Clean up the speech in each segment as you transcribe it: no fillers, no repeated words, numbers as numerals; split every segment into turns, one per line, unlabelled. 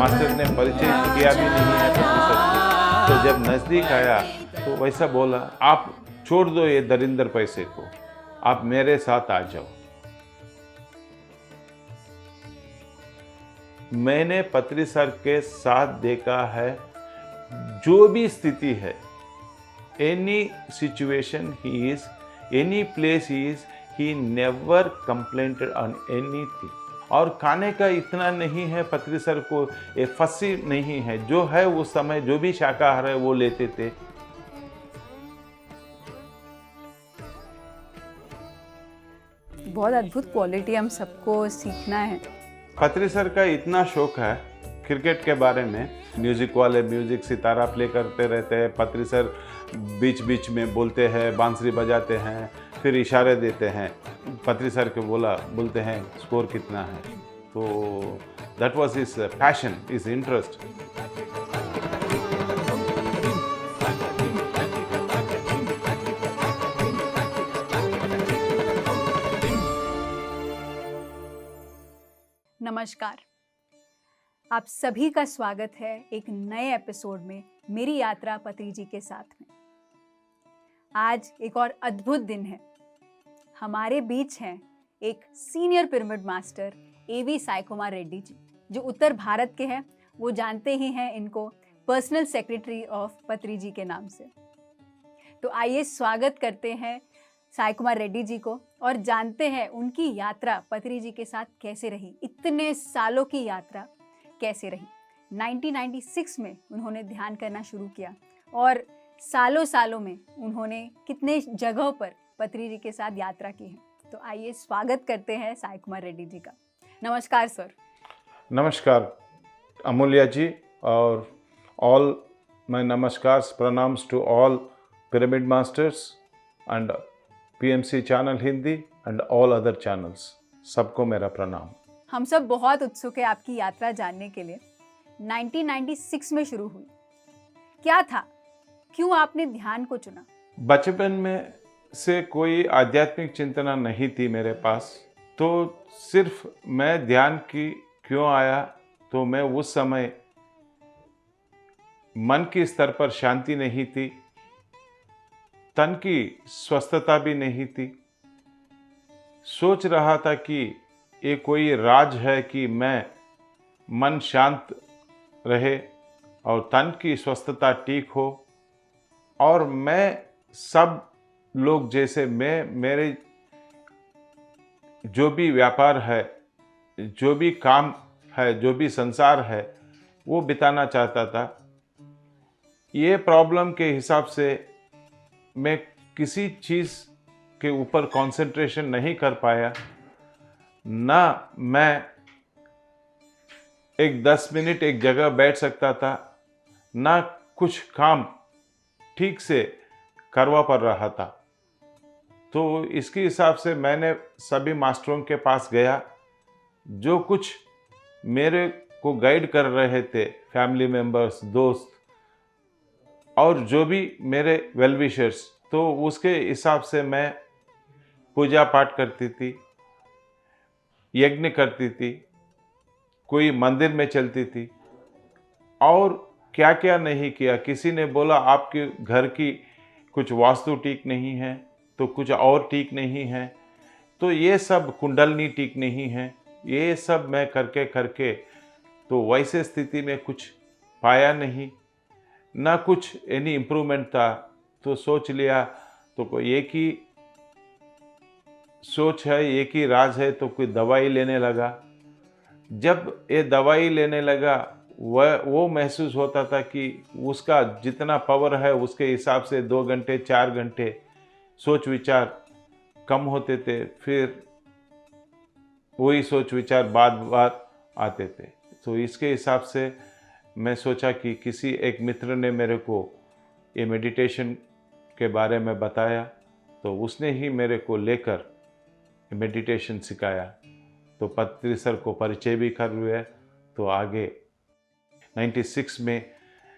Master ने परिचय किया भी नहीं है पत्नी सर से। तो जब नज़दीक आया तो वैसा बोला, आप छोड़ दो ये दरिंदर पैसे को, आप मेरे साथ आ जाओ। मैंने पत्री सर के साथ देखा है, जो भी स्थिति है, any situation he is, any place he is, he never complained on anything. और खाने का इतना नहीं है पत्री सर को, ये फंसी नहीं है, जो है उस समय जो भी शाकाहार है वो लेते थे।
बहुत अद्भुत क्वालिटी हम सबको सीखना है।
पत्री सर का इतना शौक है क्रिकेट के बारे में, म्यूजिक वाले म्यूजिक सितारा प्ले करते रहते हैं, पत्री सर बीच बीच में बोलते हैं, बांसुरी बजाते हैं, फिर इशारे देते हैं, पत्री सर को बोलते हैं स्कोर कितना है। तो that was his passion, his interest.
नमस्कार, आप सभी का स्वागत है एक नए एपिसोड में मेरी यात्रा पत्री जी के साथ में। आज एक और अद्भुत दिन है। हमारे बीच हैं एक सीनियर पिरामिड मास्टर एवी साई कुमार रेड्डी जी, जो उत्तर भारत के हैं। वो जानते ही हैं इनको पर्सनल सेक्रेटरी ऑफ पत्री जी के नाम से। तो आइए स्वागत करते हैं साई कुमार रेड्डी जी को और जानते हैं उनकी यात्रा पत्री जी के साथ कैसे रही, इतने सालों की यात्रा कैसे रही। 1996 में उन्होंने ध्यान करना शुरू किया और सालों सालों में उन्होंने कितने जगहों पर पत्री जी के साथ यात्रा की है। तो आइए स्वागत करते हैं साई कुमार रेड्डी जी का। नमस्कार सर।
नमस्कार अमूल्या जी, और ऑल माय नमस्कार, प्रणाम्स to all pyramid masters and PMC channel Hindi and all other channels. सबको मेरा प्रणाम।
हम सब बहुत उत्सुक है आपकी यात्रा जानने के लिए। 1996 में शुरू हुई, क्या था, क्यों आपने ध्यान को चुना?
बचपन में से कोई आध्यात्मिक चिंतना नहीं थी मेरे पास, तो सिर्फ मैं ध्यान की क्यों आया, तो मैं उस समय मन की स्तर पर शांति नहीं थी, तन की स्वस्थता भी नहीं थी। सोच रहा था कि ये कोई राज है कि मैं मन शांत रहे और तन की स्वस्थता ठीक हो, और मैं सब लोग जैसे मेरे जो भी व्यापार है, जो भी काम है, जो भी संसार है, वो बिताना चाहता था। ये प्रॉब्लम के हिसाब से मैं किसी चीज़ के ऊपर कंसंट्रेशन नहीं कर पाया, ना मैं एक 10 मिनट एक जगह बैठ सकता था, ना कुछ काम ठीक से करवा पड़ रहा था। तो इसके हिसाब से मैंने सभी मास्टरों के पास गया, जो कुछ मेरे को गाइड कर रहे थे, फैमिली मेंबर्स, दोस्त और जो भी मेरे वेल विशर्स, तो उसके हिसाब से मैं पूजा पाठ करती थी, यज्ञ करती थी, कोई मंदिर में चलती थी, और क्या क्या नहीं किया। किसी ने बोला आपके घर की कुछ वास्तु ठीक नहीं है, तो कुछ और ठीक नहीं है, तो ये सब कुंडलनी ठीक नहीं है, ये सब मैं करके करके तो वैसे स्थिति में कुछ पाया नहीं, ना कुछ एनी इम्प्रूवमेंट था। तो सोच लिया तो कोई एक ही सोच है, एक ही राज है, तो कोई दवाई लेने लगा। जब ये दवाई लेने लगा, वो महसूस होता था कि उसका जितना पावर है उसके हिसाब से 2 घंटे 4 घंटे सोच विचार कम होते थे, फिर वही सोच विचार बार बार आते थे। तो इसके हिसाब से मैं सोचा कि किसी एक मित्र ने मेरे को ये मेडिटेशन के बारे में बताया, तो उसने ही मेरे को लेकर मेडिटेशन सिखाया। तो पत्री सर को परिचय भी कर हुए, तो आगे 96 में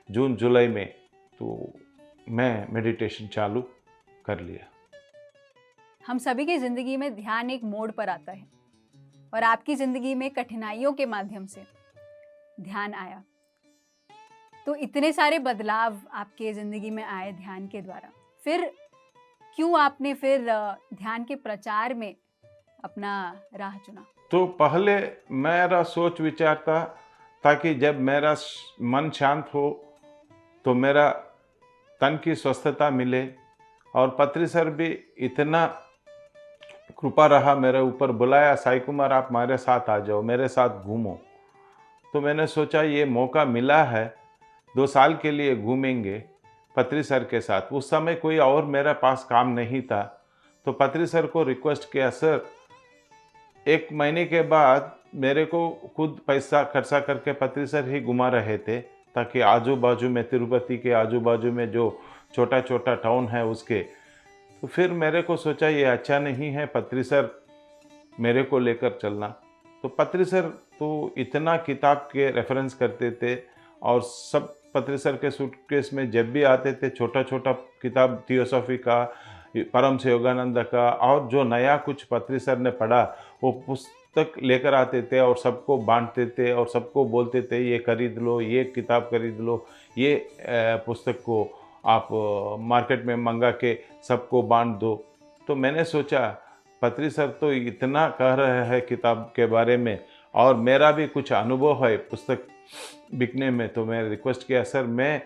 जून जुलाई में तो मैं मेडिटेशन चालू कर लिया।
हम सभी की ज़िंदगी में ध्यान एक मोड़ पर आता है और आपकी ज़िंदगी में कठिनाइयों के माध्यम से ध्यान आया। तो इतने सारे बदलाव आपके ज़िंदगी में आए ध्यान के द्वारा, फिर क्यों आपने फिर ध्यान के प्रचार में अपना राह चुना?
तो पहले मेरा सोच विचार था ताकि जब मेरा मन शांत हो तो मेरा तन की स्वस्थता मिले, और पत्री सर भी इतना कृपा रहा मेरे ऊपर, बुलाया, साई कुमार आप हमारे साथ आ जाओ, मेरे साथ घूमो। तो मैंने सोचा ये मौका मिला है, 2 साल के लिए घूमेंगे पत्री सर के साथ। उस समय कोई और मेरे पास काम नहीं था, तो पत्री सर को रिक्वेस्ट किया, सर 1 महीने के बाद मेरे को खुद पैसा खर्चा करके पत्री सर ही घुमा रहे थे, ताकि आजू बाजू में, तिरुपति के आजू बाजू में जो छोटा छोटा टाउन है उसके। तो फिर मेरे को सोचा ये अच्छा नहीं है, पत्री सर मेरे को लेकर चलना। तो पत्री सर तो इतना किताब के रेफरेंस करते थे, और सब पत्री सर के सूटकेस में जब भी आते थे छोटा छोटा किताब थियोसॉफी का, परम से योगानंद का, और जो नया कुछ पत्री सर ने पढ़ा वो पुस्तक लेकर आते थे और सबको बांटते थे, और सबको बोलते थे ये खरीद लो, ये किताब खरीद लो, ये पुस्तक को आप मार्केट में मंगा के सबको बांट दो। तो मैंने सोचा पत्री सर तो इतना कह रहे हैं किताब के बारे में, और मेरा भी कुछ अनुभव है पुस्तक बिकने में, तो मैं रिक्वेस्ट किया, सर मैं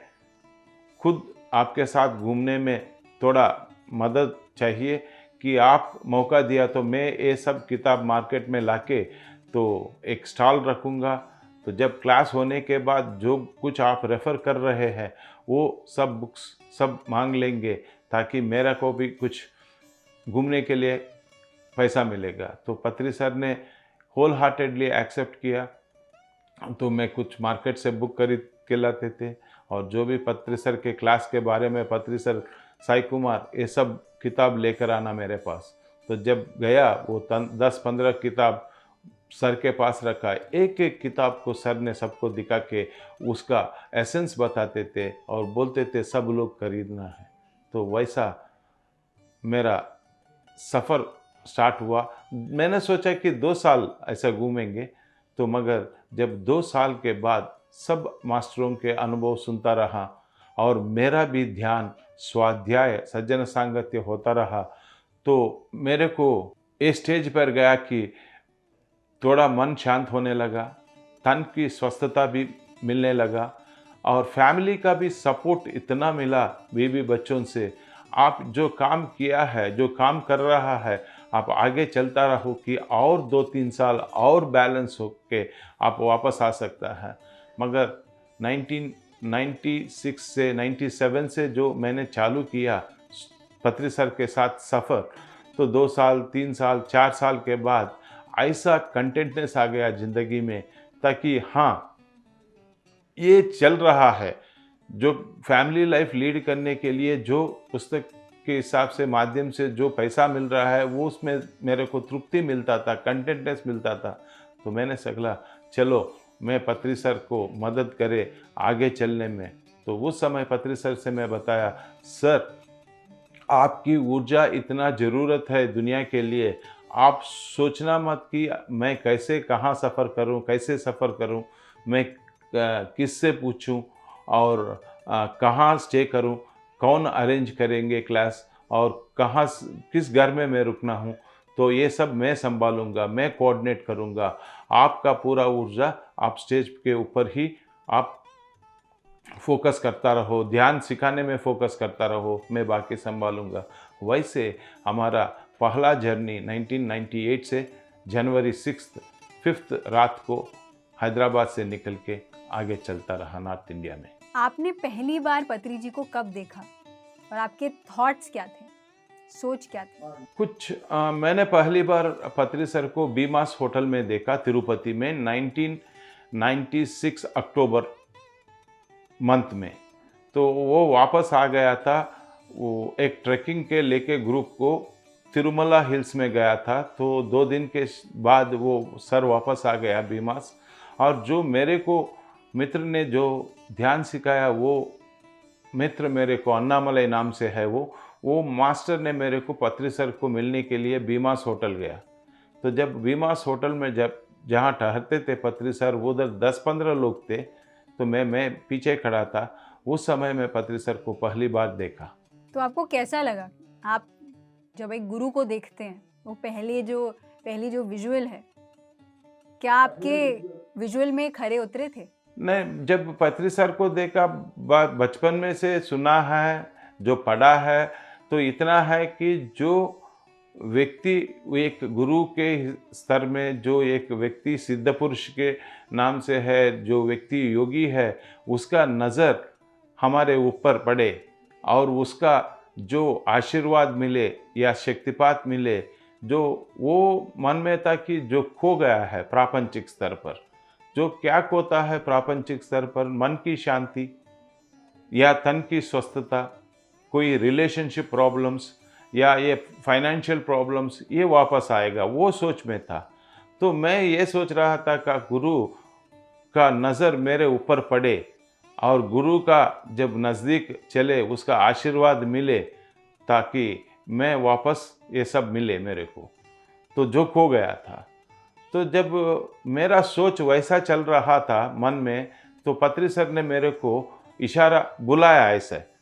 खुद आपके साथ घूमने में थोड़ा मदद चाहिए, कि आप मौका दिया तो मैं ये सब किताब मार्केट में लाके तो एक स्टॉल रखूँगा। तो जब क्लास होने के बाद जो कुछ आप रेफ़र कर रहे हैं वो सब बुक्स सब मांग लेंगे, ताकि मेरा को भी कुछ घूमने के लिए पैसा मिलेगा। तो पत्री सर ने होल हार्टेडली एक्सेप्ट किया। तो मैं कुछ मार्केट से बुक खरीद के लाते थे, और जो भी पत्री सर के क्लास के बारे में, पत्री सर, साई कुमार, ये सब किताब लेकर आना मेरे पास। तो जब गया वो 10-15 किताब सर के पास रखा, एक एक किताब को सर ने सबको दिखा के उसका एसेंस बताते थे और बोलते थे सब लोग खरीदना है। तो वैसा मेरा सफ़र स्टार्ट हुआ। मैंने सोचा कि 2 साल ऐसा घूमेंगे, तो मगर जब 2 साल के बाद सब मास्टरों के अनुभव सुनता रहा, और मेरा भी ध्यान, स्वाध्याय, सज्जन सांगत्य होता रहा, तो मेरे को ये स्टेज पर गया कि थोड़ा मन शांत होने लगा, तन की स्वस्थता भी मिलने लगा, और फैमिली का भी सपोर्ट इतना मिला बीवी बच्चों से, आप जो काम किया है, जो काम कर रहा है, आप आगे चलता रहो कि और 2-3 साल और बैलेंस होके आप वापस आ सकता है। मगर 1996 से 97 से जो मैंने चालू किया पत्री सर के साथ सफ़र, तो 2 साल, 3 साल, 4 साल के बाद ऐसा कंटेंटनेस आ गया ज़िंदगी में, ताकि हाँ, ये चल रहा है। जो फैमिली लाइफ लीड करने के लिए जो पुस्तक के हिसाब से माध्यम से जो पैसा मिल रहा है, वो उसमें मेरे को तृप्ति मिलता था, कंटेंटनेस मिलता था। तो मैंने सोचा चलो मैं पत्री सर को मदद करे आगे चलने में। तो उस समय पत्री सर से मैं बताया, सर आपकी ऊर्जा इतना ज़रूरत है दुनिया के लिए, आप सोचना मत कि मैं कैसे कहाँ सफ़र करूँ, कैसे सफ़र करूँ, मैं किससे पूछूँ, और कहाँ स्टे करूँ, कौन अरेंज करेंगे क्लास, और कहाँ किस घर में मैं रुकना हूँ, तो ये सब मैं संभालूंगा, मैं कोऑर्डिनेट करूँगा। आपका पूरा ऊर्जा आप स्टेज के ऊपर ही आप फोकस करता रहो, ध्यान सिखाने में फोकस करता रहो, मैं बाकी संभालूंगा। वैसे हमारा पहला जर्नी 1998 से जनवरी 5th रात को हैदराबाद से निकल के आगे चलता रहा नॉर्थ इंडिया में।
आपने पहली बार पत्री जी को कब देखा और आपके थॉट्स क्या थे, सोच क्या थी?
मैंने पहली बार पत्री सर को बीमास होटल में देखा तिरुपति में 1996 अक्टूबर मंथ में। तो वो वापस आ गया था, वो एक ट्रैकिंग के लेके ग्रुप को तिरुमला हिल्स में गया था। तो 2 दिन के बाद वो सर वापस आ गया बीमास, और जो मेरे को मित्र ने जो ध्यान सिखाया, वो मित्र मेरे को अन्नामलई नाम से है, वो मास्टर ने मेरे को पत्री सर को मिलने के लिए बीमास होटल गया। तो जब बीमास होटल में जब जहाँ ठहरते थे पत्री सर, वो उधर 10-15 लोग थे, तो मैं पीछे खड़ा था। उस समय मैं पत्री सर को पहली बार देखा।
तो आपको कैसा लगा? आप जब एक गुरु को देखते हैं, वो पहली जो विजुअल है, क्या आपके विजुअल में खरे उतरे थे?
नहीं, जब पत्री सर को देखा, बचपन में से सुना है, जो पढ़ा है, तो इतना है कि जो व्यक्ति एक गुरु के स्तर में, जो एक व्यक्ति सिद्ध पुरुष के नाम से है, जो व्यक्ति योगी है, उसका नज़र हमारे ऊपर पड़े और उसका जो आशीर्वाद मिले या शक्तिपात मिले, जो वो मन में था कि जो खो गया है प्रापंचिक स्तर पर, जो क्या खोता है प्रापंचिक स्तर पर, मन की शांति या तन की स्वस्थता, कोई रिलेशनशिप प्रॉब्लम्स या ये फाइनेंशियल प्रॉब्लम्स, ये वापस आएगा, वो सोच में था। तो मैं ये सोच रहा था कि गुरु का नज़र मेरे ऊपर पड़े और गुरु का जब नज़दीक चले, उसका आशीर्वाद मिले, ताकि मैं वापस ये सब मिले मेरे को, तो जो खो गया था। तो जब मेरा सोच वैसा चल रहा था मन में, तो पत्री सर ने मेरे को इशारा बुलाया,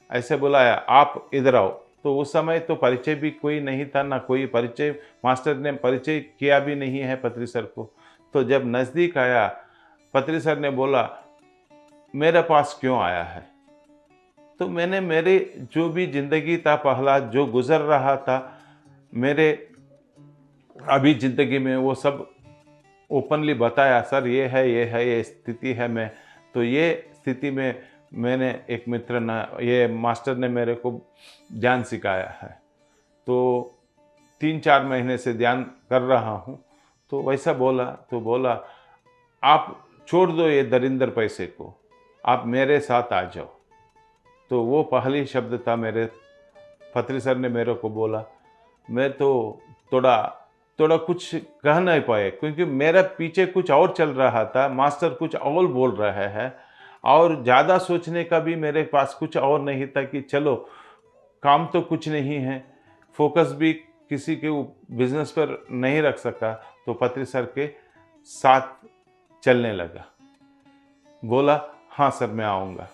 ऐसे बुलाया, आप इधर आओ। तो उस समय तो परिचय भी कोई नहीं था, ना कोई परिचय, मास्टर ने परिचय किया भी नहीं है पत्री सर को। तो जब नज़दीक आया, पत्री सर ने बोला, मेरे पास क्यों आया है? तो मैंने मेरे जो भी ज़िंदगी था पहला जो गुज़र रहा था, मेरे अभी ज़िंदगी में, वो सब ओपनली बताया। सर ये है, ये स्थिति है। मैं तो ये स्थिति में मैंने एक मित्र ने, ये मास्टर ने मेरे को ध्यान सिखाया है, तो 3-4 महीने से ध्यान कर रहा हूँ। तो वैसा बोला, तो बोला, आप छोड़ दो ये दरिंदर पैसे को, आप मेरे साथ आ जाओ। तो वो पहली शब्द था मेरे, पत्री सर ने मेरे को बोला। मैं तो थोड़ा कुछ कह नहीं पाए, क्योंकि मेरा पीछे कुछ और चल रहा था, मास्टर कुछ और बोल रहे हैं, और ज़्यादा सोचने का भी मेरे पास कुछ और नहीं था कि चलो काम तो कुछ नहीं है, फोकस भी किसी के बिजनेस पर नहीं रख सका। तो पत्री सर के साथ चलने लगा, बोला हाँ सर मैं आऊँगा।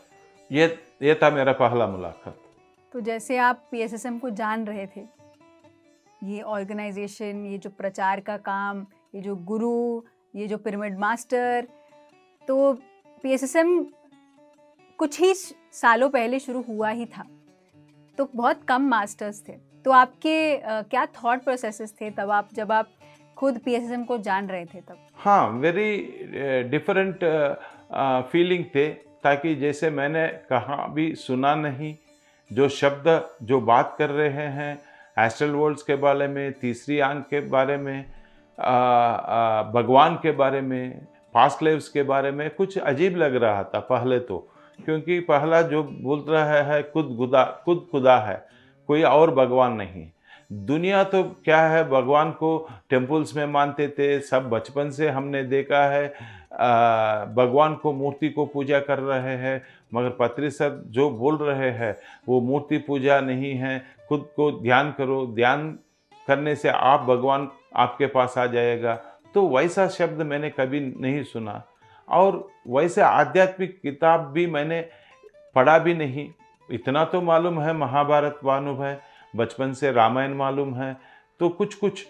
ये था मेरा पहला मुलाकात।
तो जैसे आप पीएसएसएम को जान रहे थे, ये ऑर्गेनाइजेशन, ये जो प्रचार का काम, ये जो गुरु, ये जो पिरामिड मास्टर, तो पीएसएसएम कुछ ही सालों पहले शुरू हुआ ही था, तो बहुत कम मास्टर्स थे। तो आपके क्या थॉट प्रोसेसेस थे तब, जब आप खुद पीएसएसएम को जान रहे थे तब?
हाँ, वेरी डिफरेंट फीलिंग थे, ताकि जैसे मैंने कहाँ भी सुना नहीं, जो शब्द जो बात कर रहे हैं एस्ट्रल वर्ल्ड्स के बारे में, तीसरी आंख के बारे में, भगवान के बारे में, पास्ट लाइव्स के बारे में, कुछ अजीब लग रहा था पहले तो, क्योंकि पहला जो बोल रहा है खुद खुदा है, कोई और भगवान नहीं। दुनिया तो क्या है, भगवान को टेम्पल्स में मानते थे, सब बचपन से हमने देखा है, भगवान को, मूर्ति को पूजा कर रहे हैं, मगर पत्री सर जो बोल रहे हैं वो मूर्ति पूजा नहीं है, खुद को ध्यान करो, ध्यान करने से आप भगवान आपके पास आ जाएगा। तो वैसा शब्द मैंने कभी नहीं सुना, और वैसे आध्यात्मिक किताब भी मैंने पढ़ा भी नहीं। इतना तो मालूम है, महाभारत मालूम है, बचपन से रामायण मालूम है, तो कुछ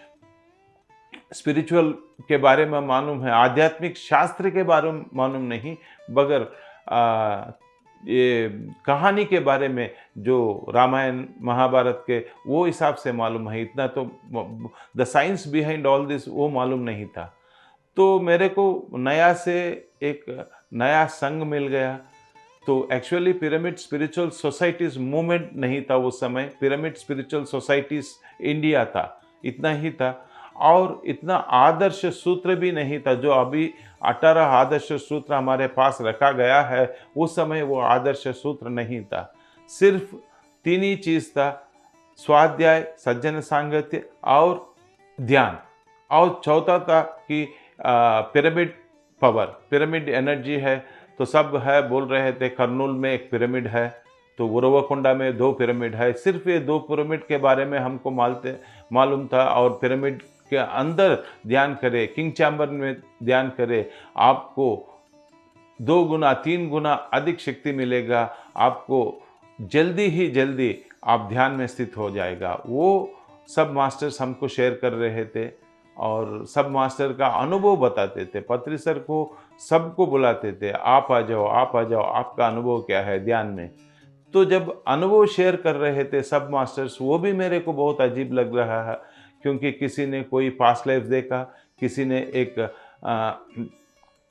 स्पिरिचुअल के बारे में मालूम है, आध्यात्मिक शास्त्र के बारे में मालूम नहीं, मगर ये कहानी के बारे में जो रामायण महाभारत के वो हिसाब से मालूम है। इतना तो the science behind all this वो मालूम नहीं था। तो मेरे को नया से एक नया संघ मिल गया। तो actually pyramid spiritual societies movement नहीं था उस समय, पिरामिड स्पिरिचुअल सोसाइटीज़ इंडिया था, इतना ही था। और इतना आदर्श सूत्र भी नहीं था, जो अभी 18 आदर्श सूत्र हमारे पास रखा गया है, उस समय वो आदर्श सूत्र नहीं था। सिर्फ 3 ही चीज़ था, स्वाध्याय, सज्जन सांगत्य और ध्यान, और चौथा था कि पिरामिड पावर, पिरामिड एनर्जी है। तो सब है, बोल रहे थे कर्नूल में एक पिरामिड है, तो उरवकोंडा में 2 पिरामिड है। सिर्फ ये 2 पिरामिड के बारे में हमको मालूम था, और पिरामिड के अंदर ध्यान करें, किंग चैम्बर में ध्यान करें, आपको 2 गुना 3 गुना अधिक शक्ति मिलेगा। आपको जल्दी ही जल्दी आप ध्यान में स्थित हो जाएगा। वो सब मास्टर्स हमको शेयर कर रहे थे और सब मास्टर का अनुभव बताते थे। पत्री सर को सबको बुलाते थे, आप आ जाओ, आप आ जाओ, आपका अनुभव क्या है ध्यान में। तो जब अनुभव शेयर कर रहे थे सब मास्टर्स, वो भी मेरे को बहुत अजीब लग रहा है, क्योंकि किसी ने कोई पास्ट लाइफ देखा, किसी ने एक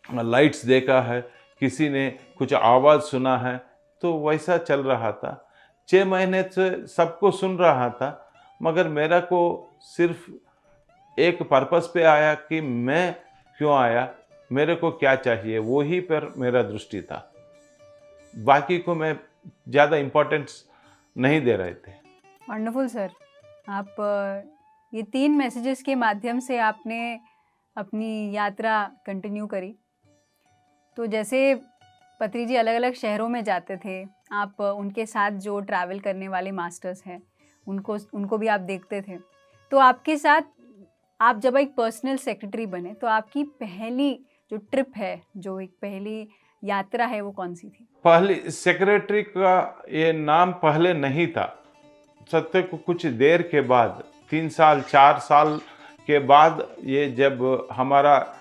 लाइट्स देखा है, किसी ने कुछ आवाज़ सुना है, तो वैसा चल रहा था। 6 महीने से सबको सुन रहा था, मगर मेरा को सिर्फ एक पर्पस पे आया कि मैं क्यों आया, मेरे को क्या चाहिए, वो ही पर मेरा दृष्टि था। बाकी को मैं ज़्यादा इम्पोर्टेंस नहीं दे रहे थे।
Wonderful sir. आप ये 3 मैसेजेस के माध्यम से आपने अपनी यात्रा कंटिन्यू करी। तो जैसे पत्री जी अलग अलग शहरों में जाते थे, आप उनके साथ जो ट्रैवल करने वाले मास्टर्स हैं उनको भी आप देखते थे। तो आपके साथ आप जब एक पर्सनल सेक्रेटरी बने, तो आपकी पहली जो ट्रिप है, जो एक पहली यात्रा है, वो कौन सी थी?
पहली सेक्रेटरी का ये नाम पहले नहीं था। सत्य को कुछ देर के बाद 3 साल 4 साल के बाद ये जब हमारा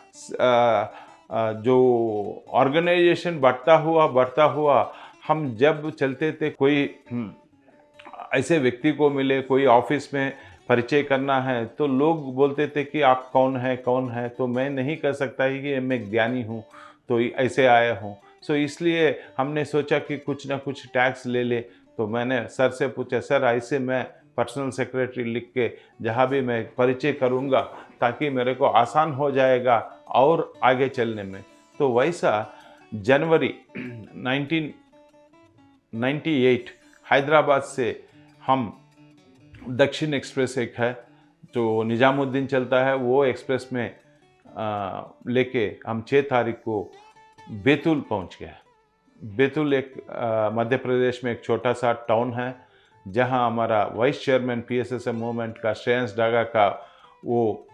जो ऑर्गेनाइजेशन बढ़ता हुआ हम जब चलते थे, कोई ऐसे व्यक्ति को मिले, कोई ऑफिस में परिचय करना है, तो लोग बोलते थे कि आप कौन है, तो मैं नहीं कह सकता ही कि मैं एक ज्ञानी हूँ, तो ऐसे आया हूँ। सो इसलिए हमने सोचा कि कुछ ना कुछ टैक्स ले ले। तो मैंने सर से पूछा, सर ऐसे मैं पर्सनल सेक्रेटरी लिख के जहाँ भी मैं परिचय करूँगा, ताकि मेरे को आसान हो जाएगा और आगे चलने में। तो वैसा जनवरी 1998 हैदराबाद से हम दक्षिण एक्सप्रेस एक है जो निजामुद्दीन चलता है, वो एक्सप्रेस में लेके हम 6 तारीख को बैतूल पहुंच गए। बैतूल एक मध्य प्रदेश में एक छोटा सा टाउन है, जहां हमारा वाइस चेयरमैन PSSM मूवमेंट का श्रेयंस डागा का वो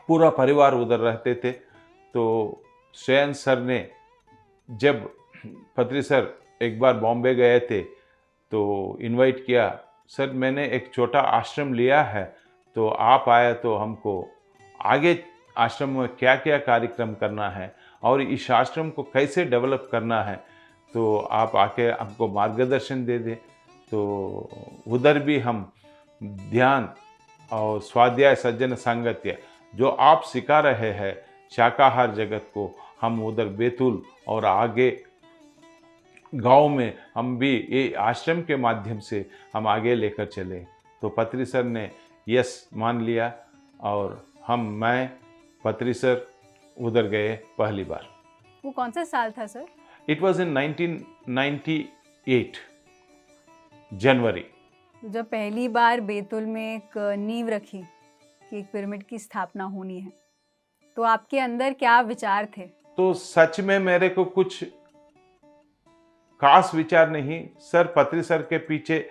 पूरा परिवार उधर रहते थे। तो श्रेयंस सर ने जब पत्री सर एक बार बॉम्बे गए थे तो इनवाइट किया, सर मैंने एक छोटा आश्रम लिया है, तो आप आए तो हमको आगे आश्रम में क्या क्या कार्यक्रम करना है और इस आश्रम को कैसे डेवलप करना है, तो आप आके हमको मार्गदर्शन दे दें। तो उधर भी हम ध्यान और स्वाध्याय सज्जन सांगत्य जो आप सिखा रहे हैं शाकाहार जगत को, हम उधर बैतूल और आगे गांव में हम भी ये आश्रम के माध्यम से हम आगे लेकर चले। तो पत्री सर ने यस मान लिया और मैं पत्री सर उधर गए पहली बार।
वो कौन सा साल था सर?
इट वॉज इन 1998 जनवरी।
जब पहली बार बैतूल में एक नींव रखी कि एक पिरामिड की स्थापना होनी है, तो आपके अंदर क्या विचार थे?
तो सच में मेरे को कुछ खास विचार नहीं, सर पत्री सर के पीछे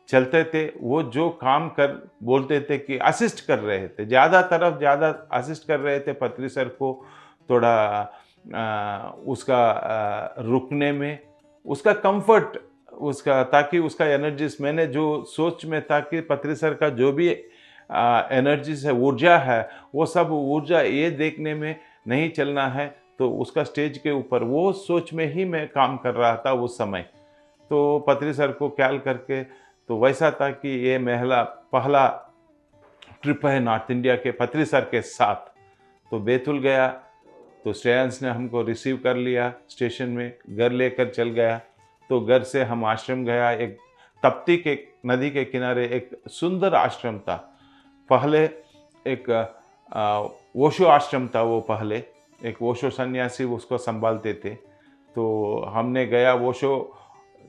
चलते थे। वो जो काम कर बोलते थे कि असिस्ट कर रहे थे, ज़्यादा असिस्ट कर रहे थे पत्री सर को, थोड़ा उसका रुकने में, उसका कंफर्ट, उसका ताकि उसका एनर्जीज, मैंने जो सोच में था कि पत्री सर का जो भी एनर्जीज है, ऊर्जा है, वो सब ऊर्जा ये देखने में नहीं चलना है, तो उसका स्टेज के ऊपर वो सोच में ही मैं काम कर रहा था उस समय। तो पत्री सर को ख्याल करके तो वैसा था कि ये पहला ट्रिप है नॉर्थ इंडिया के पत्री सर के साथ। तो बैतूल गया तो श्रेयांश ने हमको रिसीव कर लिया स्टेशन में, घर लेकर चल गया। तो घर से हम आश्रम गया, एक तप्ती के नदी के किनारे एक सुंदर आश्रम था। पहले एक ओशो आश्रम था, वो पहले एक ओशो सन्यासी उसको संभालते थे। तो हमने गया ओशो,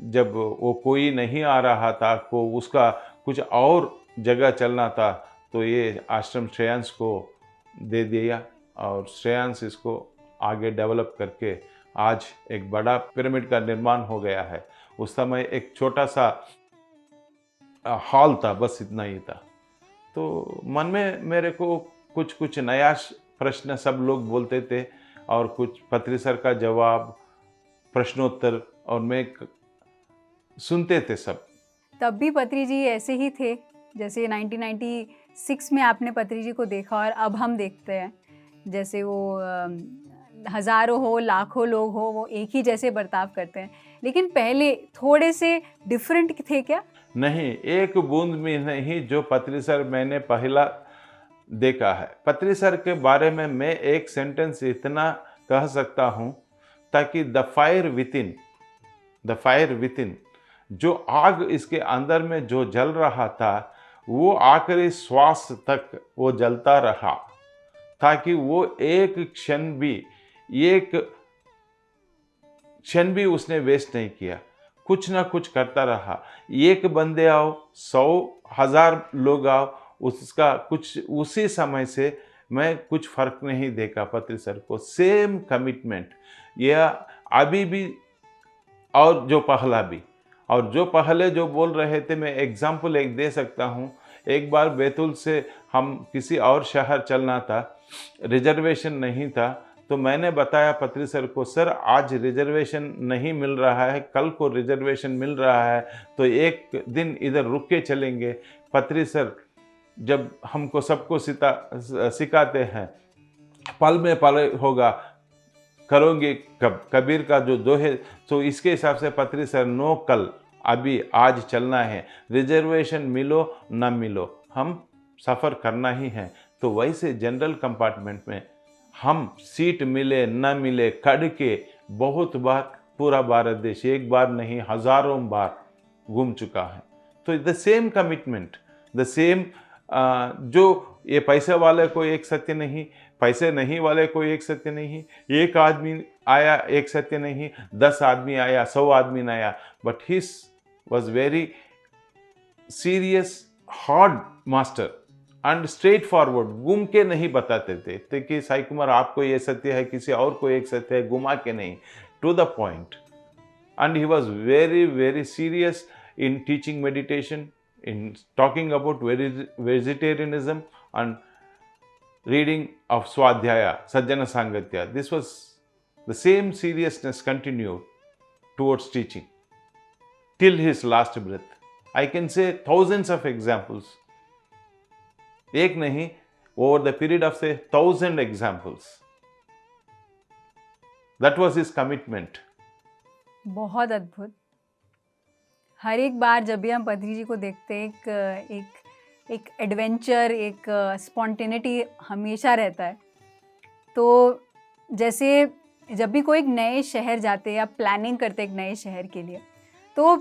जब वो कोई नहीं आ रहा था, को उसका कुछ और जगह चलना था, तो ये आश्रम श्रेयांश को दे दिया और श्रेयांश इसको आगे डेवलप करके आज एक बड़ा पिरामिड का निर्माण हो गया है। उस समय एक छोटा सा हॉल था, बस इतना ही था। तो मन में मेरे को कुछ कुछ नया प्रश्न सब लोग बोलते थे और कुछ पत्री सर का जवाब, प्रश्नोत्तर, और मैं सुनते थे सब।
तब भी पत्री जी ऐसे ही थे जैसे 1996 में आपने पत्री जी को देखा और अब हम देखते हैं, जैसे वो हजारों हो लाखों लोग हो वो एक ही जैसे बर्ताव करते हैं, लेकिन पहले थोड़े से डिफरेंट थे क्या?
नहीं, एक बूंद में नहीं। जो पत्री सर मैंने पहला देखा है, पत्री सर के बारे में मैं एक सेंटेंस इतना कह सकता हूं, ताकि द फायर विथिन, जो आग इसके अंदर में जो जल रहा था, वो आखिरी श्वास तक वो जलता रहा, ताकि वो एक क्षण भी उसने वेस्ट नहीं किया, कुछ ना कुछ करता रहा। एक बंदे आओ, 100,000 लोग आओ, उसका कुछ उसी समय से मैं कुछ फर्क नहीं देखा पत्री सर को। सेम कमिटमेंट, यह अभी भी और जो पहला भी। और जो पहले जो बोल रहे थे, मैं एग्जाम्पल एक दे सकता हूँ। एक बार बैतूल से हम किसी और शहर चलना था, रिजर्वेशन नहीं था, तो मैंने बताया पत्री सर को, सर आज रिजर्वेशन नहीं मिल रहा है, कल को रिजर्वेशन मिल रहा है, तो एक दिन इधर रुक के चलेंगे। पत्री सर जब हमको सबको सिखाते हैं, पल में पल होगा, करोगे कब, कबीर का जो दोहे, तो इसके हिसाब से पत्री सर, नो कल, अभी आज चलना है, रिजर्वेशन मिलो ना मिलो, हम सफ़र करना ही है। तो वैसे जनरल कंपार्टमेंट में हम सीट मिले न मिले कड़ के बहुत बार पूरा भारत देश, एक बार नहीं हजारों बार घूम चुका है। तो the same commitment, the same, जो ये पैसे वाले को एक सत्य नहीं, पैसे नहीं वाले को एक सत्य नहीं, एक आदमी आया एक सत्य नहीं, 10 आदमी आया, 100 आदमी आया, but his was very serious, hard master and straight forward, घूम के नहीं बताते थे कि साई कुमार आपको ये सत्य है, किसी और को एक सत्य है, घुमा के नहीं, to the point. And he was very very serious in teaching meditation, in talking about vegetarianism and reading of Swadhyaya, Sajjana Sangatya. This was the same seriousness continued towards teaching till his last breath. I can say thousands of examples. एक नहीं, over the period of say 1,000 examples. That was his commitment.
बहुत अद्भुत। हर एक बार जब भी हम पत्री जी को देखते हैं, एक एडवेंचर, एक स्पॉन्टेनिटी हमेशा रहता है। तो जैसे जब भी कोई एक नए शहर जाते हैं या प्लानिंग करते हैं एक नए शहर के लिए, तो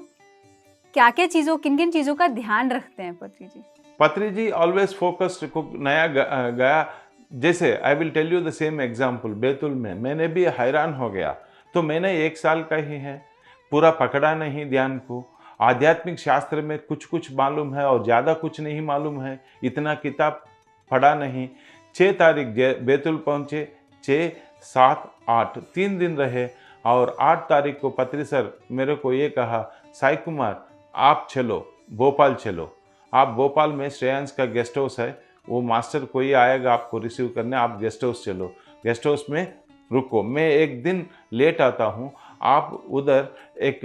क्या क्या चीज़ों, किन किन चीज़ों का ध्यान रखते हैं पत्री जी?
पत्री जी ऑलवेज फोकस्ड, को नया गया। जैसे I will tell you the same example, Betul में मैंने भी हैरान हो गया। तो मैंने 1 साल का ही है, पूरा पकड़ा नहीं ध्यान को। आध्यात्मिक शास्त्र में कुछ कुछ मालूम है और ज़्यादा कुछ नहीं मालूम है, इतना किताब पढ़ा नहीं। 6 तारीख बैतूल पहुँचे, 6, 7, 8 3 दिन रहे, और 8 तारीख को पत्री सर मेरे को ये कहा, साई कुमार आप चलो, भोपाल चलो। आप भोपाल में श्रेयांश का गेस्ट हाउस है, वो मास्टर कोई आएगा आपको रिसीव करने, आप गेस्ट हाउस चलो, गेस्ट हाउस में रुको, मैं एक दिन लेट आता हूँ। आप उधर एक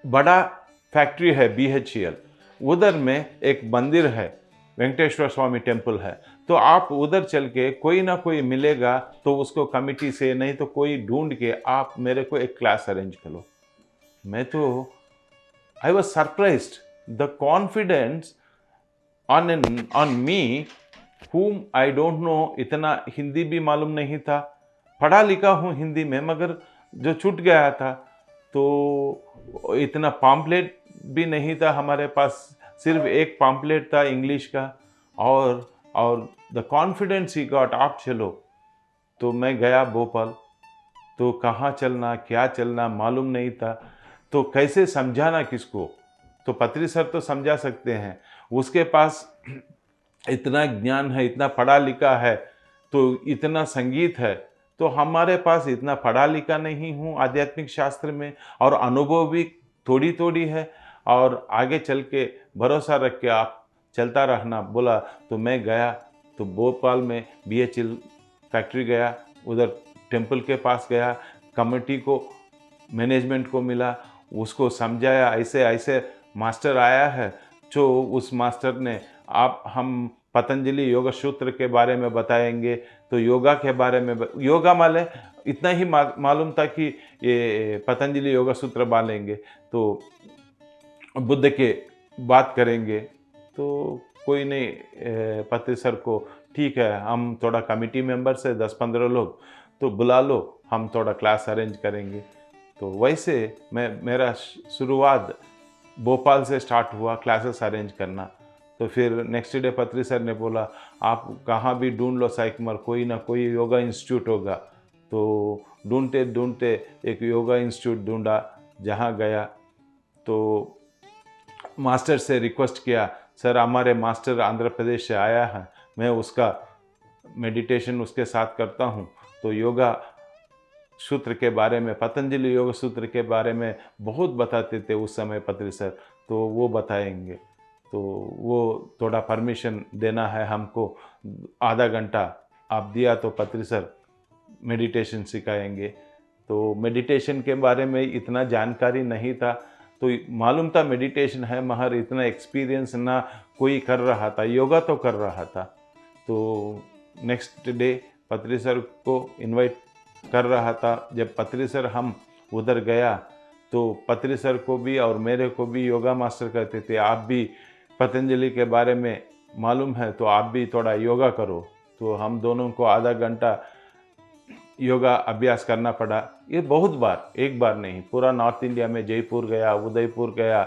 बड़ा फैक्ट्री है BHEL, उधर में एक मंदिर है, वेंकटेश्वर स्वामी टेम्पल है, तो आप उधर चल के कोई ना कोई मिलेगा, तो उसको कमिटी से नहीं तो कोई ढूंढ के आप मेरे को एक क्लास अरेंज करो। मैं तो I was surprised, the confidence on me whom I don't know. इतना हिंदी भी मालूम नहीं था, पढ़ा लिखा हूँ हिंदी में, मगर जो छूट गया था, तो इतना पॉम्पलेट भी नहीं था हमारे पास, सिर्फ एक पॉम्पलेट था इंग्लिश का, और द कॉन्फिडेंस ही गॉट, आप चलो। तो मैं गया भोपाल, तो कहाँ चलना क्या चलना मालूम नहीं था, तो कैसे समझाना किसको। तो पत्री सर तो समझा सकते हैं, उसके पास इतना ज्ञान है, इतना पढ़ा लिखा है, तो इतना संगीत है। तो हमारे पास इतना पढ़ा लिखा नहीं हूँ आध्यात्मिक शास्त्र में, और अनुभव भी थोड़ी थोड़ी है, और आगे चल के भरोसा रख के आप चलता रहना बोला। तो मैं गया, तो भोपाल में BHEL फैक्ट्री गया, उधर टेम्पल के पास गया, कमेटी को, मैनेजमेंट को मिला, उसको समझाया ऐसे ऐसे मास्टर आया है। जो उस मास्टर ने आप हम पतंजलि योग सूत्र के बारे में बताएंगे, तो योगा के बारे में योगा माले इतना ही मालूम था कि ये पतंजलि योग सूत्र बालेंगे, तो बुद्ध के बात करेंगे। तो कोई नहीं, पत्री सर को ठीक है, हम थोड़ा कमिटी मेंबर से 10-15 लोग तो बुला लो, हम थोड़ा क्लास अरेंज करेंगे। तो वैसे मेरा शुरुआत भोपाल से स्टार्ट हुआ क्लासेस अरेंज करना। तो फिर नेक्स्ट डे पत्री सर ने बोला आप कहाँ भी ढूंढ लो साइकमर, कोई ना कोई योगा इंस्टीट्यूट होगा। तो ढूंढते ढूंढते एक योगा इंस्टीट्यूट ढूंढा, जहाँ गया तो मास्टर से रिक्वेस्ट किया, सर हमारे मास्टर आंध्र प्रदेश से आया है, मैं उसका मेडिटेशन उसके साथ करता हूँ, तो योगा सूत्र के बारे में, पतंजलि योग सूत्र के बारे में बहुत बताते थे उस समय पत्री सर, तो वो बताएंगे। तो वो थोड़ा परमिशन देना है हमको, आधा घंटा आप दिया तो पत्री सर मेडिटेशन सिखाएंगे। तो मेडिटेशन के बारे में इतना जानकारी नहीं था, तो मालूम था मेडिटेशन है, मगर इतना एक्सपीरियंस ना कोई कर रहा था, योगा तो कर रहा था। तो नेक्स्ट डे पत्री सर को इनवाइट कर रहा था। जब पत्री सर हम उधर गया तो पत्री सर को भी और मेरे को भी योगा मास्टर कहते थे, आप भी पतंजलि के बारे में मालूम है तो आप भी थोड़ा योगा करो। तो हम दोनों को आधा घंटा योगा अभ्यास करना पड़ा। ये बहुत बार, एक बार नहीं, पूरा नॉर्थ इंडिया में जयपुर गया, उदयपुर गया,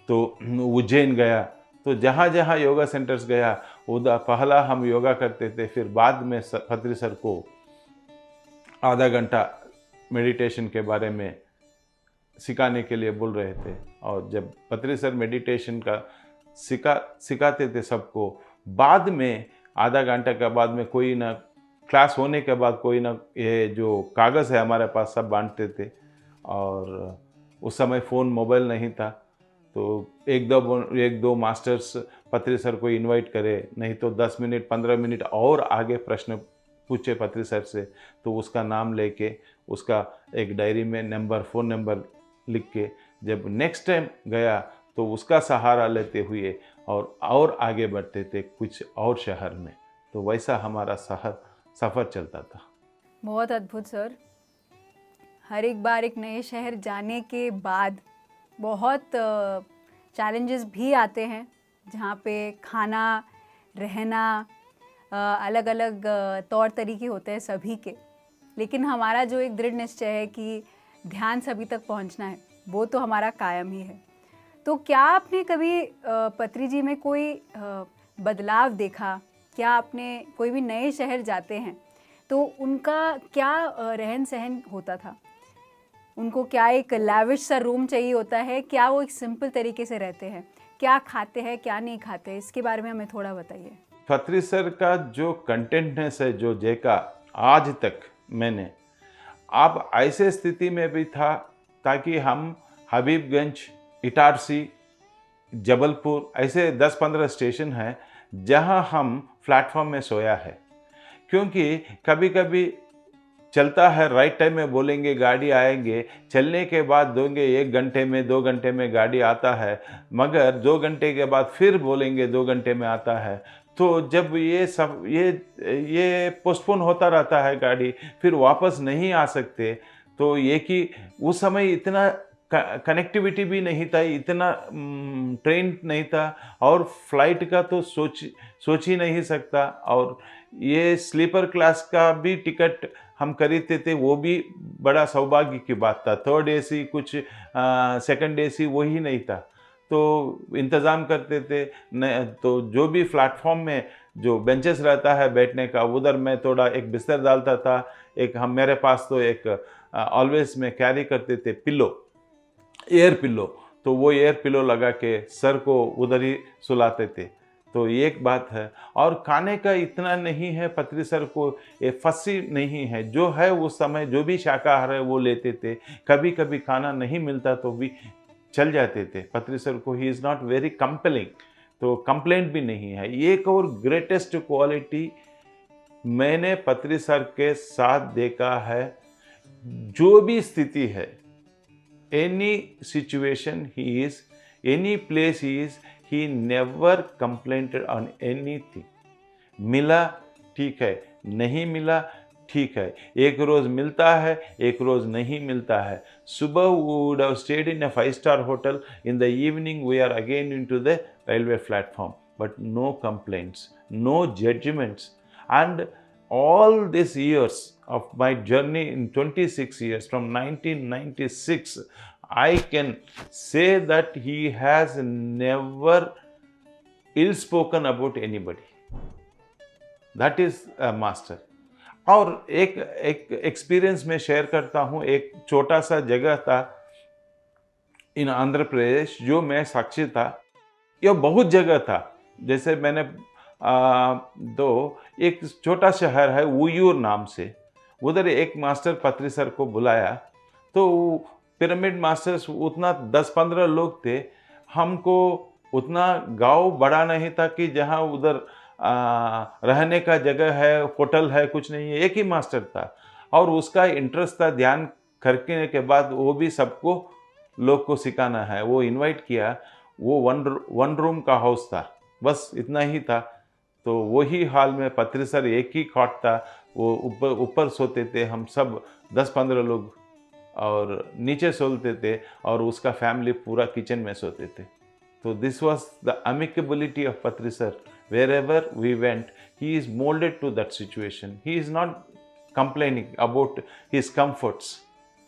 तो उज्जैन गया, तो जहाँ जहाँ योगा सेंटर्स गया उधर पहला हम योगा करते थे, फिर बाद में पत्री सर को आधा घंटा मेडिटेशन के बारे में सिखाने के लिए बोल रहे थे। और जब पत्री सर मेडिटेशन का सिखाते थे सबको, बाद में आधा घंटा के बाद में कोई ना, क्लास होने के बाद कोई ना, ये जो कागज़ है हमारे पास सब बांटते थे। और उस समय फ़ोन मोबाइल नहीं था, तो एक दो मास्टर्स पत्री सर को इनवाइट करे, नहीं तो 10 मिनट 15 मिनट और आगे प्रश्न पूछे पत्री सर से, तो उसका नाम लेके उसका एक डायरी में नंबर, फ़ोन नंबर लिख के जब नेक्स्ट टाइम गया तो उसका सहारा लेते हुए और आगे बढ़ते थे कुछ और शहर में। तो वैसा हमारा सफ़र चलता था।
बहुत अद्भुत सर। हर एक बार एक नए शहर जाने के बाद बहुत चैलेंजेस भी आते हैं, जहाँ पे खाना, रहना, अलग अलग तौर तरीके होते हैं सभी के, लेकिन हमारा जो एक दृढ़ निश्चय है कि ध्यान सभी तक पहुँचना है, वो तो हमारा कायम ही है। तो क्या आपने कभी पत्री जी में कोई बदलाव देखा? क्या आपने कोई भी नए शहर जाते हैं तो उनका क्या रहन सहन होता था? उनको क्या एक लैविश सा रूम चाहिए होता है? क्या वो एक सिंपल तरीके से रहते हैं? क्या खाते हैं, क्या नहीं खाते? इसके बारे में हमें थोड़ा बताइए।
पत्री सर का जो कंटेंटनेस है, जो देखा आज तक मैंने, आप ऐसे स्थिति में भी था ताकि हम हबीबगंज, इटारसी, जबलपुर, ऐसे 10-15 स्टेशन हैं जहां हम प्लेटफॉर्म में सोया है। क्योंकि कभी कभी चलता है, राइट टाइम में बोलेंगे गाड़ी आएंगे, चलने के बाद दोगे 1 घंटे में, 2 घंटे में गाड़ी आता है, मगर 2 घंटे के बाद फिर बोलेंगे 2 घंटे में आता है। तो जब ये सब ये पोस्टपोन होता रहता है गाड़ी, फिर वापस नहीं आ सकते। तो ये कि उस समय इतना कनेक्टिविटी भी नहीं था, इतना ट्रेन नहीं था, और फ्लाइट का तो सोच ही नहीं सकता। और ये स्लीपर क्लास का भी टिकट हम खरीदते थे, वो भी बड़ा सौभाग्य की बात था। 3rd AC कुछ, 2nd AC वही नहीं था, तो इंतज़ाम करते थे। तो जो भी प्लेटफॉर्म में जो बेंचेस रहता है बैठने का, उधर मैं थोड़ा एक बिस्तर डालता था। एक मेरे पास तो एक ऑलवेज में कैरी करते थे पिलो, एयर पिलो, तो वो एयर पिलो लगा के सर को उधर ही सुलाते थे। तो ये एक बात है। और खाने का इतना नहीं है, पत्री सर को ये फसी नहीं है, जो है उस समय जो भी शाकाहार है वो लेते थे। कभी कभी खाना नहीं मिलता तो भी चल जाते थे। पत्री सर को he is not very compelling, तो कंप्लेंट भी नहीं है। एक और ग्रेटेस्ट क्वालिटी मैंने पत्री सर के साथ देखा है, जो भी स्थिति है, any situation he is, any place he is, he never complainted on anything. मिला ठीक है, नहीं मिला ठीक है, एक रोज मिलता है, एक रोज नहीं मिलता है। सुबह we would have stayed in a 5-star hotel, in the evening we are again into the railway platform, but no complaints, no judgments. And all these years of my journey in 26 years from 1996, I can say that he has never ill spoken about anybody. That is a master. और एक experience में share करता हूँ। एक छोटा सा जगह था इन आंध्र प्रदेश जो मैं साक्षी था। यह बहुत जगह था, जैसे मैंने एक छोटा शहर है उयूर नाम से, उधर एक मास्टर पत्री सर को बुलाया। तो पिरामिड मास्टर्स उतना 10-15 लोग थे। हमको उतना गांव बड़ा नहीं था कि जहां उधर रहने का जगह है, होटल है, कुछ नहीं है। एक ही मास्टर था और उसका इंटरेस्ट था ध्यान करने के बाद वो भी सबको लोग को सिखाना है। वो इनवाइट किया। वो वन रूम का हाउस था, बस इतना ही था। तो वही हाल में पत्री सर एक ही कॉट था, वो ऊपर सोते थे, हम सब 10-15 लोग और नीचे सोते थे, और उसका फैमिली पूरा किचन में सोते थे। तो this was the अमिकेबिलिटी of Patri sir. Wherever we went, he is molded to that situation. He is not complaining about his comforts.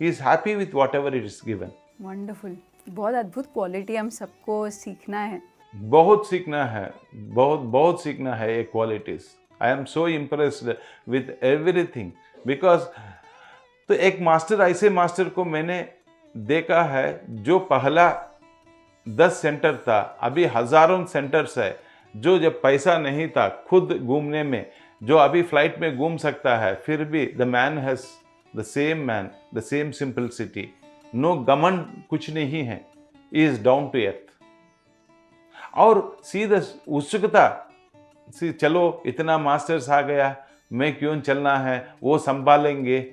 He is happy with whatever it is given.
Wonderful, बहुत अद्भुत quality हम सबको सीखना है।
बहुत सीखना है, बहुत सीखना है ये qualities. I am so impressed with everything because तो एक मास्टर, ऐसे मास्टर को मैंने देखा है जो पहला 10 सेंटर था, अभी हजारों सेंटर्स है। जो जब पैसा नहीं था खुद घूमने में, जो अभी फ्लाइट में घूम सकता है, फिर भी the man has the same simplicity, no घमंड कुछ नहीं है, इज डाउन टू अर्थ। और सीधा उत्सुकता, चलो इतना मास्टर्स आ गया, मैं क्यों चलना है, वो संभालेंगे,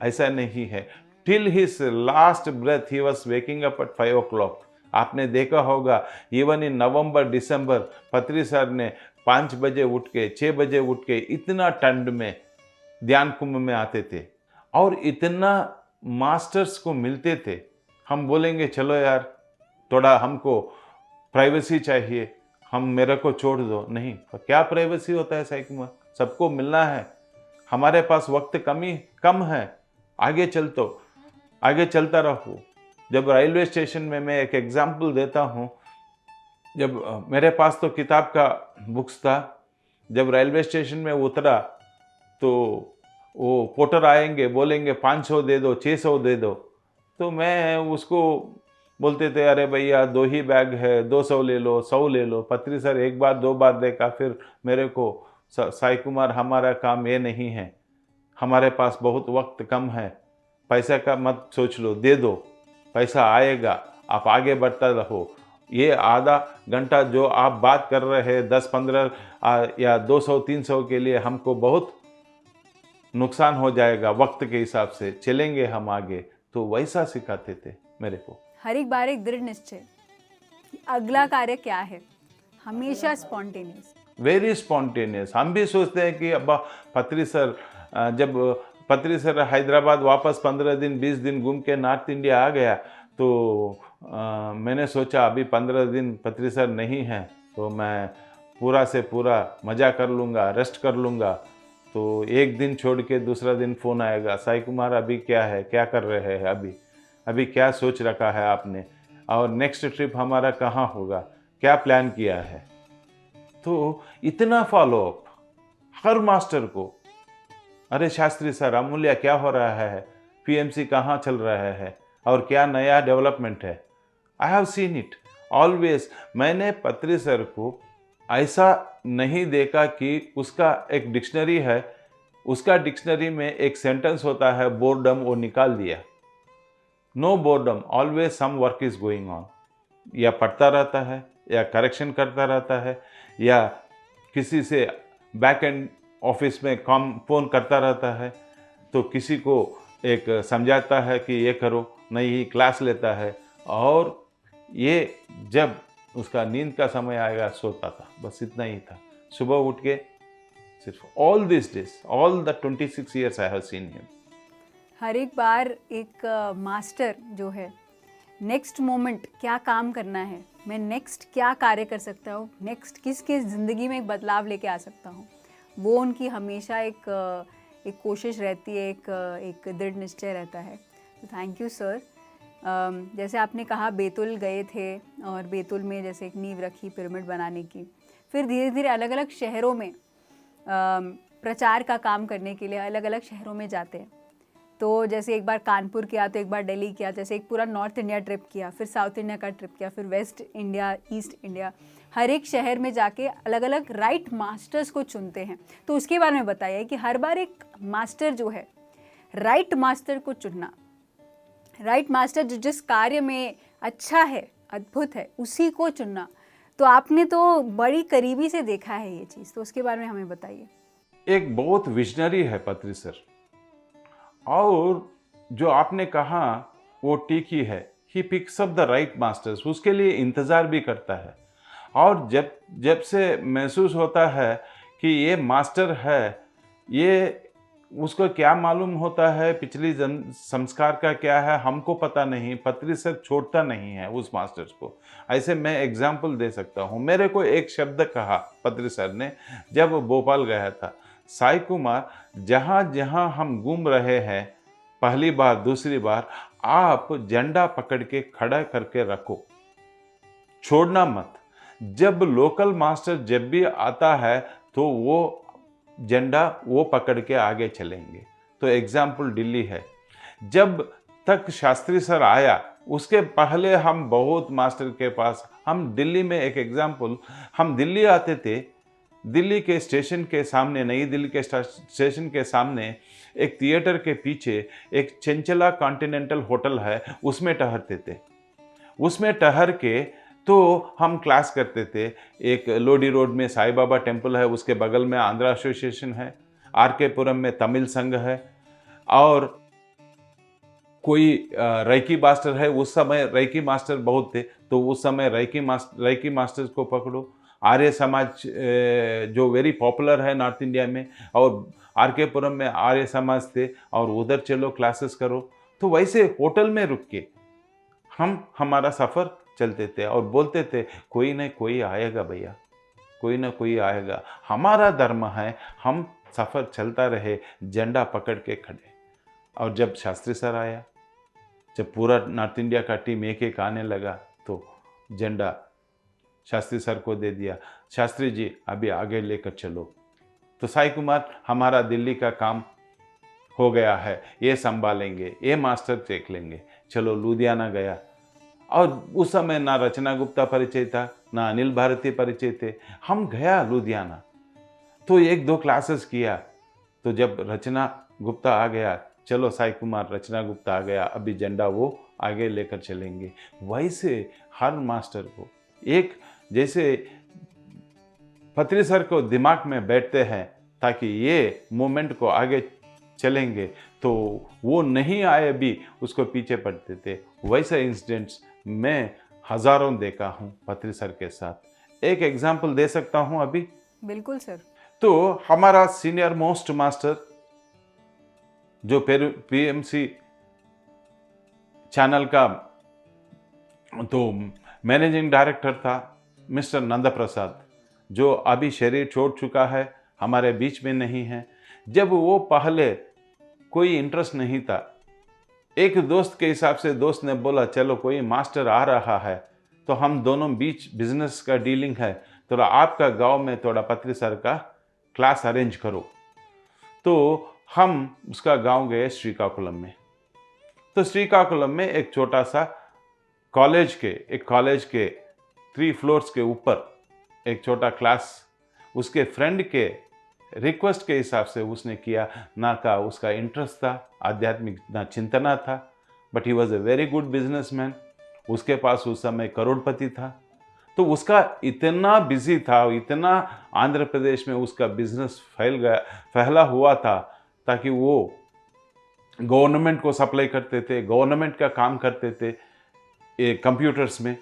ऐसा नहीं है। Till his last breath he was waking up at 5 o'clock। आपने देखा होगा इवन इन नवंबर दिसंबर पत्री सर ने 5 बजे उठ के 6 बजे उठ के इतना ठंड में ध्यान कुंभ में आते थे, और इतना मास्टर्स को मिलते थे। हम बोलेंगे चलो यार थोड़ा हमको प्राइवेसी चाहिए, हम मेरे को छोड़ दो, नहीं, क्या प्राइवेसी होता है साई कुमार, सबको मिलना है, हमारे पास वक्त कम है, आगे चलता रहो। जब रेलवे स्टेशन में, मैं एक एग्जाम्पल देता हूँ, जब मेरे पास तो किताब का बुक्स था, जब रेलवे स्टेशन में उतरा तो वो पोर्टर आएंगे, बोलेंगे 500 दे दो, 600 दे दो। तो मैं उसको बोलते थे अरे भैया 2 ही बैग है, 200 ले लो, 100 ले लो। पत्री सर 1 बार 2 बार देखा, फिर मेरे को साई कुमार हमारा काम ये नहीं है, हमारे पास बहुत वक्त कम है, पैसा का मत सोच लो, दे दो, पैसा आएगा, आप आगे बढ़ता रहो। ये आधा घंटा जो आप बात कर रहे हैं 10-15 या 200-300 के लिए, हमको बहुत नुकसान हो जाएगा, वक्त के हिसाब से चलेंगे हम आगे। तो वैसा सिखाते थे मेरे को।
हर एक बार एक दृढ़ निश्चय कि अगला कार्य क्या है, हमेशा स्पॉन्टेनियस,
वेरी स्पॉन्टेनियस। हम भी सोचते हैं कि अब पत्री सर, जब पत्री सर हैदराबाद वापस 15 दिन 20 दिन घूम के नॉर्थ इंडिया आ गया, तो मैंने सोचा अभी 15 दिन पत्री सर नहीं हैं, तो मैं पूरा से पूरा मज़ा कर लूँगा, रेस्ट कर लूँगा। तो एक दिन छोड़ के दूसरा दिन फ़ोन आएगा, साई कुमार अभी क्या है, क्या कर रहे हैं, अभी क्या सोच रखा है आपने, और नेक्स्ट ट्रिप हमारा कहाँ होगा, क्या प्लान किया है। तो इतना फॉलोअप हर मास्टर को। अरे शास्त्री सर, अमूल्य क्या हो रहा है, पीएमसी कहाँ चल रहा है, और क्या नया डेवलपमेंट है। आई हैव सीन इट ऑलवेज। मैंने पत्री सर को ऐसा नहीं देखा कि उसका एक डिक्शनरी है, उसका डिक्शनरी में एक सेंटेंस होता है बोर्डम, वो निकाल दिया। No boredom, always some work is going on. या पढ़ता रहता है, या करेक्शन करता रहता है या किसी से बैक एंड ऑफिस में काम फ़ोन करता रहता है, तो किसी को एक समझाता है कि ये करो, नहीं क्लास लेता है। और ये जब उसका नींद का समय आएगा सोता था, बस इतना ही था। सुबह उठ के सिर्फ all this days, all the 26 years I have seen him.
हर एक बार एक मास्टर जो है नेक्स्ट मोमेंट क्या काम करना है, मैं नेक्स्ट क्या कार्य कर सकता हूँ, नेक्स्ट किसके ज़िंदगी में एक बदलाव लेके आ सकता हूँ, वो उनकी हमेशा एक कोशिश रहती है, एक दृढ़ निश्चय रहता है। तो थैंक यू सर। जैसे आपने कहा बैतूल गए थे और बैतूल में जैसे एक नींव रखी पिरामिड बनाने की, फिर धीरे धीरे अलग अलग शहरों में प्रचार का काम करने के लिए अलग अलग शहरों में जाते हैं। तो जैसे एक बार कानपुर किया, तो एक बार दिल्ली किया, जैसे एक पूरा नॉर्थ इंडिया ट्रिप किया, फिर साउथ इंडिया का ट्रिप किया, फिर वेस्ट इंडिया, ईस्ट इंडिया, हर एक शहर में जाके अलग अलग राइट मास्टर्स को चुनते हैं। तो उसके बारे में बताइए कि हर बार एक मास्टर जो है, राइट मास्टर को चुनना, राइट मास्टर जो जिस कार्य में अच्छा है, अद्भुत है, उसी को चुनना, तो आपने तो बड़ी करीबी से देखा है ये चीज़, तो उसके बारे में हमें बताइए।
एक बहुत विजनरी है पत्री सर, और जो आपने कहा वो ठीक ही है। He picks up the right masters, उसके लिए इंतज़ार भी करता है। और जब से महसूस होता है कि ये मास्टर है, ये उसको क्या मालूम होता है पिछली जन संस्कार का क्या है हमको पता नहीं, पत्री सर छोड़ता नहीं है उस मास्टर्स को। ऐसे मैं एग्जाम्पल दे सकता हूँ। मेरे को एक शब्द कहा पत्री सर ने जब भोपाल गया था, साई कुमार, जहाँ जहाँ हम घूम रहे हैं, पहली बार दूसरी बार, आप झंडा पकड़ के खड़ा करके रखो, छोड़ना मत। जब लोकल मास्टर जब भी आता है तो वो झंडा वो पकड़ के आगे चलेंगे। तो एग्जाम्पल दिल्ली है। जब तक शास्त्री सर आया उसके पहले हम बहुत मास्टर के पास, हम दिल्ली में एक एग्जाम्पल, हम दिल्ली आते थे, दिल्ली के स्टेशन के सामने, नई दिल्ली के स्टेशन के सामने एक थिएटर के पीछे एक चंचला कॉन्टिनेंटल होटल है, उसमें ठहरते थे। उसमें ठहर के तो हम क्लास करते थे। एक लोडी रोड में साईं बाबा टेम्पल है, उसके बगल में आंध्रा एसोसिएशन है, आरके पुरम में तमिल संघ है, और कोई रेकी मास्टर है। उस समय रेकी मास्टर बहुत थे, तो उस समय रेकी मास्टर्स को पकड़ो। आर्य समाज जो वेरी पॉपुलर है नॉर्थ इंडिया में, और आरके पुरम में आर्य समाज थे, और उधर चलो क्लासेस करो। तो वैसे होटल में रुक के हम हमारा सफ़र चलते थे और बोलते थे कोई न कोई आएगा भैया, कोई ना कोई आएगा। हमारा धर्म है, हम सफ़र चलता रहे झंडा पकड़ के खड़े। और जब शास्त्री सर आया, जब पूरा नॉर्थ इंडिया का टीम एक एक आने लगा, तो झंडा शास्त्री सर को दे दिया, शास्त्री जी अभी आगे लेकर चलो। तो साई कुमार, हमारा दिल्ली का काम हो गया है, ये संभालेंगे, ये मास्टर देख लेंगे, चलो लुधियाना गया। और उस समय ना रचना गुप्ता परिचय था, ना अनिल भारती परिचय थे। हम गया लुधियाना, तो एक दो क्लासेस किया। तो जब रचना गुप्ता आ गया, चलो साई कुमार, रचना गुप्ता आ गया, अभी झंडा वो आगे लेकर चलेंगे। वैसे हर मास्टर को एक, जैसे पत्री सर को दिमाग में बैठते हैं ताकि ये मोमेंट को आगे चलेंगे, तो वो नहीं आए भी उसको पीछे पड़ते थे। वैसे इंसिडेंट्स मैं हजारों देखा हूँ पत्री सर के साथ। एक एग्जाम्पल दे सकता हूँ अभी?
बिल्कुल सर।
तो हमारा सीनियर मोस्ट मास्टर जो पीएमसी चैनल का तो मैनेजिंग डायरेक्टर था, मिस्टर नंद प्रसाद, जो अभी शरीर छोड़ चुका है, हमारे बीच में नहीं है। जब वो पहले कोई इंटरेस्ट नहीं था, एक दोस्त के हिसाब से दोस्त ने बोला चलो कोई मास्टर आ रहा है, तो हम दोनों बीच बिजनेस का डीलिंग है, तो आपका गांव में थोड़ा पत्री सर का क्लास अरेंज करो। तो हम उसका गांव गए श्रीकाकुलम में। तो श्रीकाकुलम में एक छोटा सा कॉलेज के 3 फ्लोर्स के ऊपर एक छोटा क्लास उसके फ्रेंड के रिक्वेस्ट के हिसाब से उसने किया। ना का उसका इंटरेस्ट था, आध्यात्मिक ना चिंतना था, but he was a very good businessman. उसके पास उस समय करोड़पति था। तो उसका इतना बिजी था, इतना आंध्र प्रदेश में उसका बिजनेस फैला हुआ था, ताकि वो गवर्नमेंट को सप्लाई करते थे, गवर्नमेंट का काम करते थे, कंप्यूटर्स में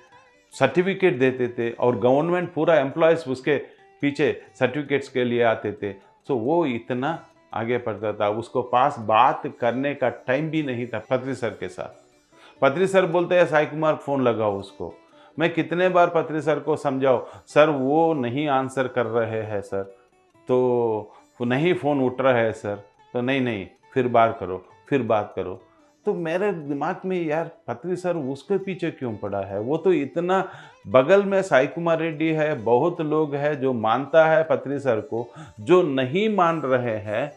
सर्टिफिकेट देते थे, और गवर्नमेंट पूरा एम्प्लॉयज़ उसके पीछे सर्टिफिकेट्स के लिए आते थे। तो वो इतना आगे बढ़ता था, उसको पास बात करने का टाइम भी नहीं था पत्री सर के साथ। पत्री सर बोलते हैं साई कुमार फ़ोन लगाओ उसको। मैं कितने बार पत्री सर को समझाओ, सर वो नहीं आंसर कर रहे हैं सर, तो वो नहीं फ़ोन उठ रहा है सर, तो नहीं फिर बात करो। तो मेरे दिमाग में यार पत्री सर उसके पीछे क्यों पड़ा है, वो तो इतना बगल में साई कुमार रेड्डी है, बहुत लोग हैं जो मानता है पत्री सर को, जो नहीं मान रहे हैं,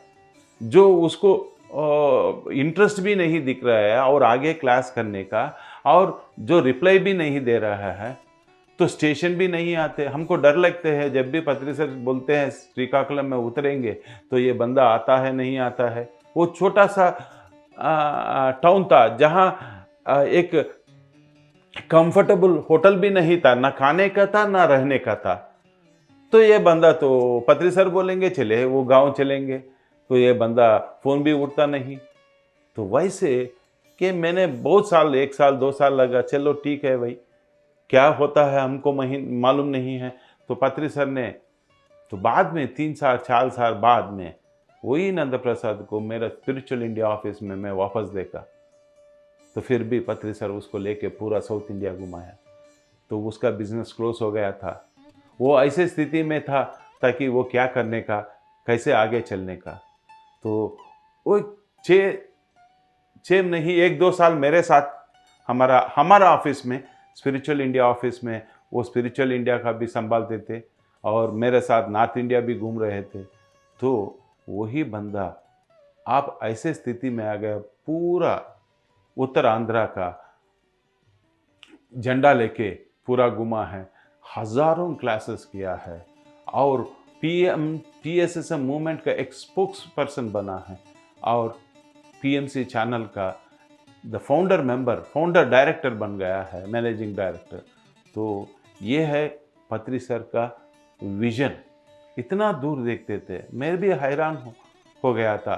जो उसको इंटरेस्ट भी नहीं दिख रहा है और आगे क्लास करने का, और जो रिप्लाई भी नहीं दे रहा है, तो स्टेशन भी नहीं आते। हमको डर लगते हैं जब भी पत्री सर बोलते हैं श्रीकाकुलम में उतरेंगे, तो ये बंदा आता है नहीं आता है। वो छोटा सा टाउन था जहाँ एक कंफर्टेबल होटल भी नहीं था, ना खाने का था ना रहने का था। तो ये बंदा, तो पत्री सर बोलेंगे चले वो गांव चलेंगे, तो ये बंदा फ़ोन भी उठता नहीं। तो वैसे कि मैंने बहुत साल, 1 साल 2 साल लगा, चलो ठीक है भाई, क्या होता है हमको मालूम नहीं है। तो पत्री सर ने, तो बाद में 3 साल 4 साल बाद में वही नंद प्रसाद को मेरा स्पिरिचुअल इंडिया ऑफिस में मैं वापस देखा, तो फिर भी पत्री सर उसको लेके पूरा साउथ इंडिया घुमाया। तो उसका बिजनेस क्लोज हो गया था। वो ऐसे स्थिति में था ताकि वो क्या करने का, कैसे आगे चलने का। तो वो 1-2 साल मेरे साथ हमारा ऑफिस में, स्पिरिचुअल इंडिया ऑफिस में, वो स्पिरिचुअल इंडिया का भी संभालते थे और मेरे साथ नॉर्थ इंडिया भी घूम रहे थे। तो वही बंदा आप ऐसे स्थिति में आ गया, पूरा उत्तर आंध्रा का झंडा लेके पूरा घुमा है, हजारों क्लासेस किया है, और PSSM मूवमेंट का एक स्पोक्स पर्सन बना है, और PMC चैनल का द फाउंडर डायरेक्टर बन गया है, मैनेजिंग डायरेक्टर। तो ये है पत्री सर का विजन, इतना दूर देखते थे। मैं भी हैरान हो गया था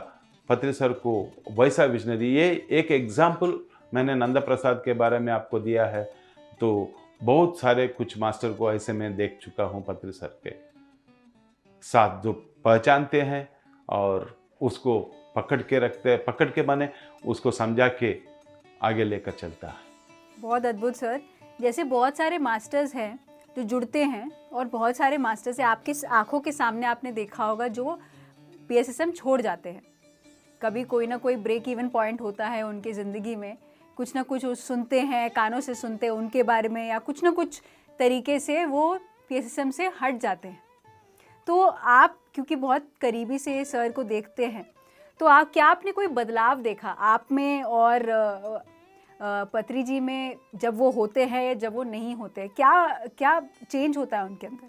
पत्री सर को, वैसा विजनरी। ये एक एग्जाम्पल मैंने नंद प्रसाद के बारे में आपको दिया है, तो बहुत सारे कुछ मास्टर को ऐसे मैं देख चुका हूँ पत्री सर के साथ, जो पहचानते हैं और उसको पकड़ के रखते हैं, पकड़ के माने उसको समझा के आगे लेकर चलता है।
बहुत अद्भुत सर। जैसे बहुत सारे मास्टर्स हैं जो जुड़ते हैं, और बहुत सारे मास्टर्स हैं आपकी आंखों के सामने आपने देखा होगा जो PSSM छोड़ जाते हैं। कभी कोई ना कोई ब्रेक इवन पॉइंट होता है उनकी ज़िंदगी में, कुछ ना कुछ सुनते हैं, कानों से सुनते हैं उनके बारे में, या कुछ ना कुछ तरीके से वो PSSM से हट जाते हैं। तो आप क्योंकि बहुत करीबी से सर को देखते हैं, तो आपने कोई बदलाव देखा आप में और पत्री जी में, जब वो होते हैं जब वो नहीं होते, क्या चेंज होता है उनके अंदर,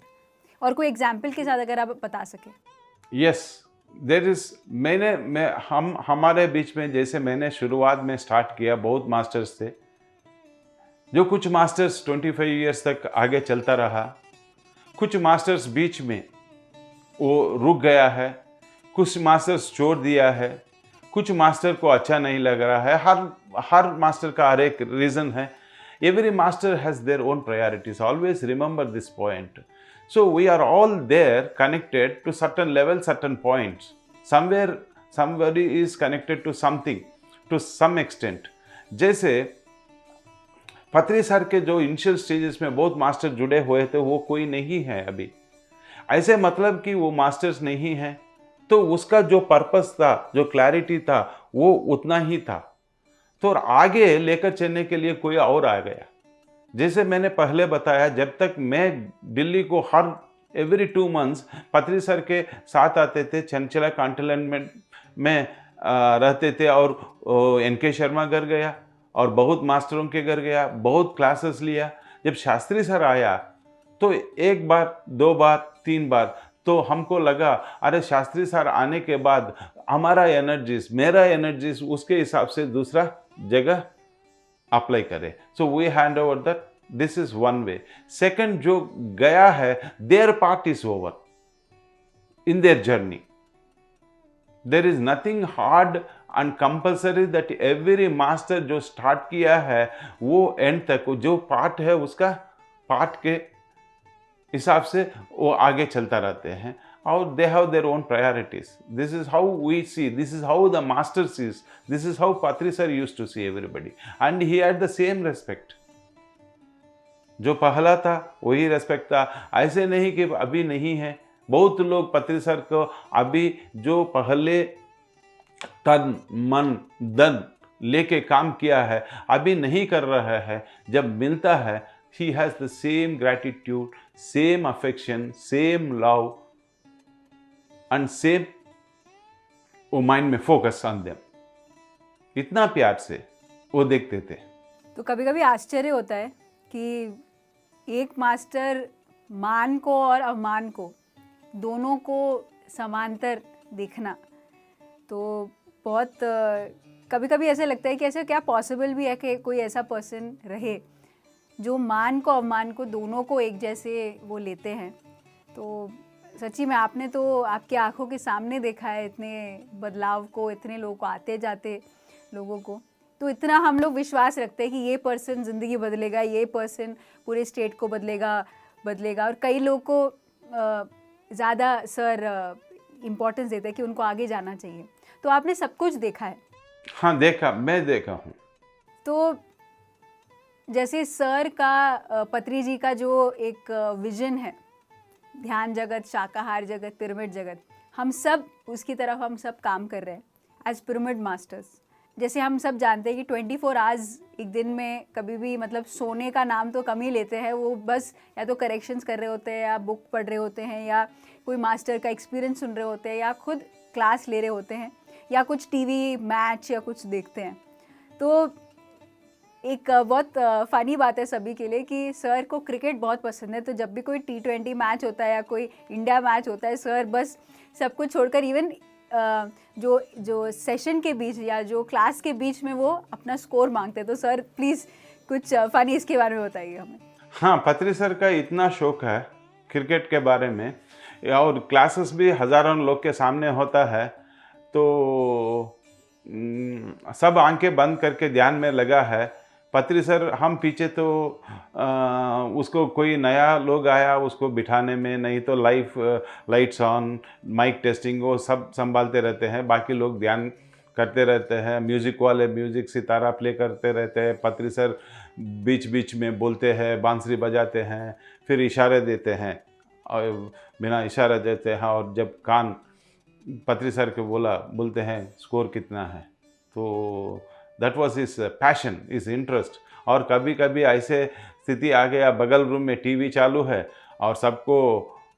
और कोई एग्जाम्पल के साथ अगर आप बता सकें।
यस, देयर इज, हमारे बीच में, जैसे मैंने शुरुआत में स्टार्ट किया, बहुत मास्टर्स थे, जो कुछ मास्टर्स 25 ईयर्स तक आगे चलता रहा, कुछ मास्टर्स बीच में वो रुक गया है, कुछ मास्टर्स छोड़ दिया है, कुछ मास्टर को अच्छा नहीं लग रहा है। हर मास्टर का हर एक रीज़न है। Every master has their own priorities. Always remember this point. So we are all there connected to certain level, certain points. Somebody is connected to something, to some extent. जैसे पत्री sir के जो initial stages में बहुत master जुड़े हुए थे, वो कोई नहीं है अभी। ऐसे मतलब कि वो मास्टर्स नहीं है, तो उसका जो पर्पस था, जो क्लैरिटी था, वो उतना ही था। तो आगे लेकर चलने के लिए कोई और आ गया। जैसे मैंने पहले बताया, जब तक मैं दिल्ली को एवरी 2 मंथ्स पत्री सर के साथ आते थे, चंचला कैंटोनमेंट में रहते थे, और NK शर्मा घर गया और बहुत मास्टरों के घर गया, बहुत क्लासेस लिया। जब शास्त्री सर आया तो 1 बार 2 बार 3 बार तो हमको लगा, अरे शास्त्री सर आने के बाद मेरा एनर्जीज उसके हिसाब से दूसरा जगह अप्लाई करे। So we hand over that this is one way. Second, जो गया है their part is over in their journey. There is nothing hard and compulsory that every master जो स्टार्ट किया है वो एंड तक जो पार्ट है उसका पार्ट के हिसाब से वो आगे चलता रहते हैं और they have their own priorities. This is how we see, this is how the master sees, this is how Patri sir used to see everybody and he had the same respect. जो पहला था वही रेस्पेक्ट था। ऐसे नहीं कि अभी नहीं है। बहुत लोग पत्री सर को अभी जो पहले तन मन धन लेके काम किया है अभी नहीं कर रहा है, जब मिलता है he has the same gratitude, same affection, same love and same mind में फोकस on them। इतना प्यार से वो देखते थे।
तो कभी कभी आश्चर्य होता है कि एक मास्टर मान को और अवमान को दोनों को समांतर देखना, तो बहुत कभी कभी ऐसे लगता है कि ऐसे क्या पॉसिबल भी है कि कोई ऐसा पर्सन रहे जो मान को अवमान को दोनों को एक जैसे वो लेते हैं। तो सच्ची में आपने तो आपकी आंखों के सामने देखा है इतने बदलाव को, इतने लोगों को, आते जाते लोगों को। तो इतना हम लोग विश्वास रखते हैं कि ये पर्सन ज़िंदगी बदलेगा, ये पर्सन पूरे स्टेट को बदलेगा और कई लोग को ज़्यादा सर इम्पोर्टेंस देते हैं कि उनको आगे जाना चाहिए। तो आपने सब कुछ देखा है।
हाँ देखा, मैं देखा हूँ।
तो जैसे सर का पत्री जी का जो एक विजन है, ध्यान जगत, शाकाहार जगत, पिरामिड जगत, हम सब उसकी तरफ हम सब काम कर रहे हैं एज पिरामिड मास्टर्स। जैसे हम सब जानते हैं कि 24 आवर्स एक दिन में कभी भी मतलब सोने का नाम तो कम ही लेते हैं, वो बस या तो करेक्शंस कर रहे होते हैं या बुक पढ़ रहे होते हैं या कोई मास्टर का एक्सपीरियंस सुन रहे होते हैं या खुद क्लास ले रहे होते हैं या कुछ टीवी मैच या कुछ देखते हैं। तो एक बहुत फ़नी बात है सभी के लिए कि सर को क्रिकेट बहुत पसंद है। तो जब भी कोई T20 मैच होता है या कोई इंडिया मैच होता है, सर बस सब कुछ छोड़कर इवन जो सेशन के बीच या जो क्लास के बीच में वो अपना स्कोर मांगते हैं। तो सर प्लीज़ कुछ फ़नी इसके बारे में बताइए हमें।
हाँ, पत्री सर का इतना शौक है क्रिकेट के बारे में और क्लासेस भी हज़ारों लोग के सामने होता है, तो सब आंखें बंद करके ध्यान में लगा है। पत्री सर हम पीछे तो उसको कोई नया लोग आया उसको बिठाने में, नहीं तो live lights on, mic testing, वो सब संभालते रहते हैं। बाकी लोग ध्यान करते रहते हैं, म्यूज़िक वाले म्यूज़िक सितारा प्ले करते रहते हैं, पत्री सर बीच बीच में बोलते हैं, बांसुरी बजाते हैं, फिर इशारे देते हैं और बिना इशारा देते हैं। और जब कान पत्री सर के बोलते हैं स्कोर कितना है, तो that was is passion, is interest. और कभी कभी ऐसे स्थिति आ गया, बगल रूम में टीवी चालू है और सबको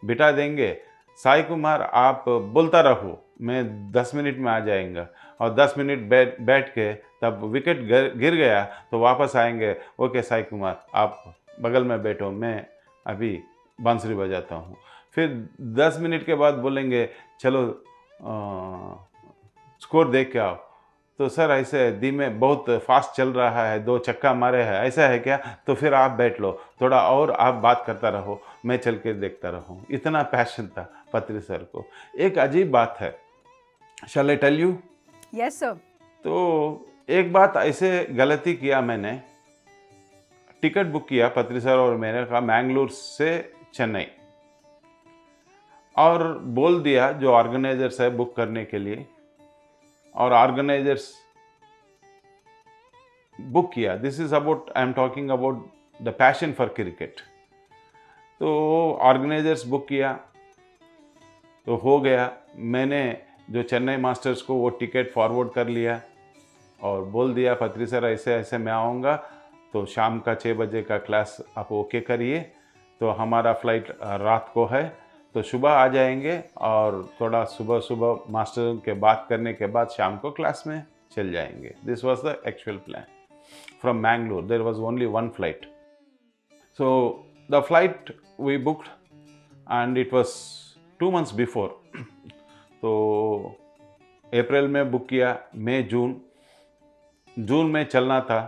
बिठा देंगे, साई कुमार आप बोलता रहो, मैं 10 मिनट में आ जाएंगा। और 10 मिनट बैठ के तब विकेट गिर गया तो वापस आएंगे, ओके साई कुमार आप बगल में बैठो, मैं अभी बांसुरी बजाता हूँ। फिर 10 मिनट के बाद बोलेंगे चलो स्कोर देख के आओ। तो सर ऐसे धीमे बहुत फास्ट चल रहा है, 2 छक्का मारे हैं, ऐसा है क्या? तो फिर आप बैठ लो थोड़ा और आप बात करता रहो, मैं चल के देखता रहूँ। इतना पैशन था पत्री सर को। एक अजीब बात है, shall I tell you?
Yes sir.
तो एक बात ऐसे गलती किया मैंने, टिकट बुक किया पत्री सर और मेरे का मैंगलोर से चेन्नई, और बोल दिया जो ऑर्गेनाइजर्स है बुक करने के लिए, और ऑर्गेनाइजर्स बुक किया। This is about, I am talking about the passion for cricket. तो ऑर्गेनाइजर्स बुक किया तो हो गया। मैंने जो चेन्नई मास्टर्स को वो टिकट फॉरवर्ड कर लिया और बोल दिया पत्री सर ऐसे ऐसे मैं आऊँगा, तो शाम का 6 बजे का क्लास आप ओके करिए, तो हमारा फ्लाइट रात को है, तो सुबह आ जाएंगे और थोड़ा सुबह सुबह मास्टर के बात करने के बाद शाम को क्लास में चल जाएंगे। This was the actual plan from Mangalore. There was only 1 flight. So the flight we booked and it was 2 months before. तो अप्रैल में बुक किया, मई जून में चलना था।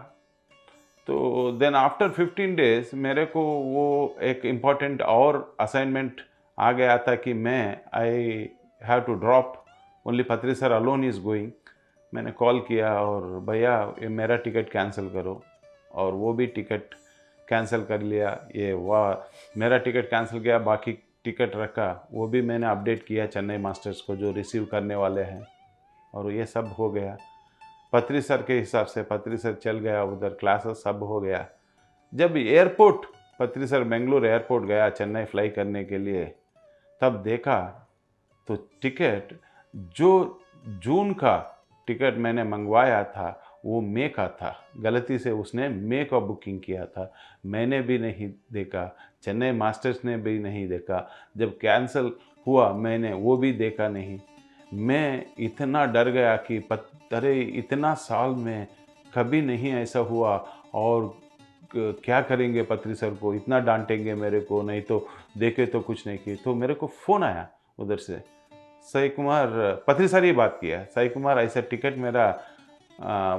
तो देन आफ्टर 15 डेज मेरे को वो एक इम्पॉर्टेंट और असाइनमेंट आ गया था कि मैं I have to drop only Patri sir alone is going. मैंने कॉल किया और भैया ये मेरा टिकट कैंसिल करो, और वो भी टिकट कैंसिल कर लिया। ये वाह, मेरा टिकट कैंसिल किया, बाकी टिकट रखा, वो भी मैंने अपडेट किया चेन्नई मास्टर्स को जो रिसीव करने वाले हैं, और ये सब हो गया। पत्री सर के हिसाब से पत्री सर चल गया उधर, क्लासेस सब हो गया। जब एयरपोर्ट पत्री सर बेंगलुरु एयरपोर्ट गया चेन्नई फ्लाई करने के लिए, तब देखा तो टिकट जो जून का टिकट मैंने मंगवाया था वो मई का था। गलती से उसने मई का बुकिंग किया था, मैंने भी नहीं देखा, चेन्नई मास्टर्स ने भी नहीं देखा। जब कैंसिल हुआ मैंने वो भी देखा नहीं। मैं इतना डर गया कि अरे इतना साल में कभी नहीं ऐसा हुआ, और क्या करेंगे पत्री सर को, इतना डांटेंगे मेरे को, नहीं तो देखे तो कुछ नहीं किए। तो मेरे को फ़ोन आया उधर से, साई कुमार, पत्री सर ही बात किया, साई कुमार ऐसा टिकट मेरा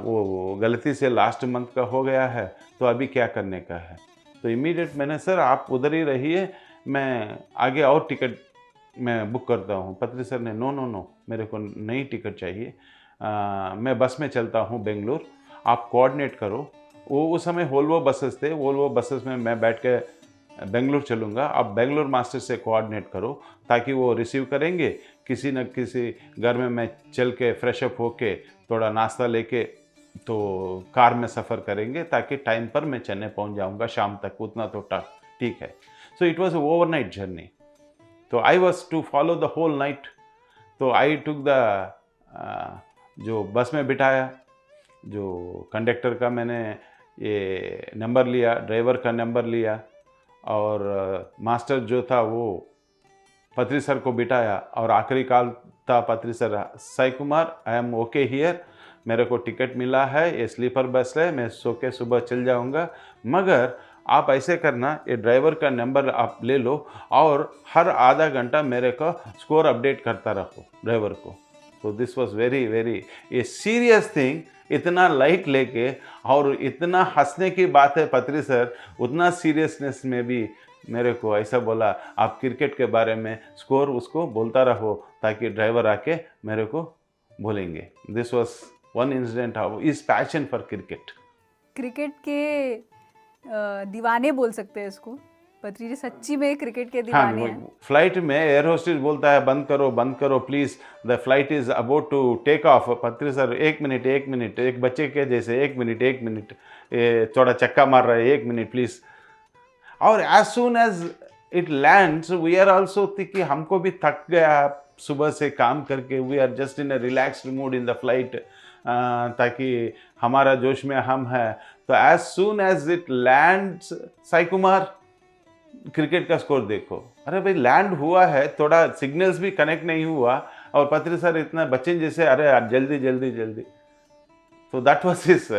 वो गलती से लास्ट मंथ का हो गया है, तो अभी क्या करने का है। तो इमीडिएट मैंने, सर आप उधर ही रहिए, मैं आगे और टिकट मैं बुक करता हूँ। पत्री सर ने नो नो नो, मेरे को नई टिकट चाहिए, मैं बस में चलता हूँ बेंगलोर, आप कोऑर्डिनेट करो। वो उस समय वोल्वो बसेस थे, वोल्वो बसेस में मैं बैठ के बेंगलोर चलूँगा, आप बेंगलोर मास्टर से कोऑर्डिनेट करो ताकि वो रिसीव करेंगे। किसी न किसी घर में मैं चल के फ्रेश अप होके थोड़ा नाश्ता लेके तो कार में सफ़र करेंगे, ताकि टाइम पर मैं चेन्नई पहुंच जाऊंगा शाम तक, उतना तो ठीक है। So it was overnight journey, तो I was to follow the whole night. तो आई टुक द जो बस में बिठाया, जो कंडक्टर का मैंने ये नंबर लिया, ड्राइवर का नंबर लिया, और मास्टर जो था वो पत्री सर को बिठाया, और आखिरी कॉल था पत्री sir, Sai Kumar I am okay here, मेरे को टिकट मिला है, ये स्लीपर बस है, मैं सो के सुबह चल जाऊंगा, मगर आप ऐसे करना, ये ड्राइवर का नंबर आप ले लो और हर आधा घंटा मेरे को स्कोर अपडेट करता रखो ड्राइवर को। तो this was very very a serious thing. इतना लाइट लेके और इतना हंसने की बात है पत्री सर, उतना सीरियसनेस में भी मेरे को ऐसा बोला, आप क्रिकेट के बारे में स्कोर उसको बोलता रहो ताकि ड्राइवर आके मेरे को बोलेंगे। This was one incident of is passion for cricket.
Cricket के दीवाने बोल सकते हैं इसको। पत्री जी सच्ची में क्रिकेट के
हाँ,
दीवाने हैं।
फ्लाइट में एयर होस्टेस बोलता है बंद करो please, the flight is about to take off. Patri sir एक मिनट, एक बच्चे के जैसे एक मिनट, थोड़ा चक्का मार रहा है, एक मिनट प्लीज। और as soon as it lands we are also कि हमको भी थक गया सुबह से काम करके, we are just in a relaxed mood in the flight, ताकि हमारा जोश में हम है। तो as soon as it lands, Sai Kumar cricket का स्कोर देखो। अरे भाई लैंड हुआ है, थोड़ा सिग्नल्स भी कनेक्ट नहीं हुआ, और पत्री सर इतना बच्चे जैसे, अरे यार जल्दी। तो that was his,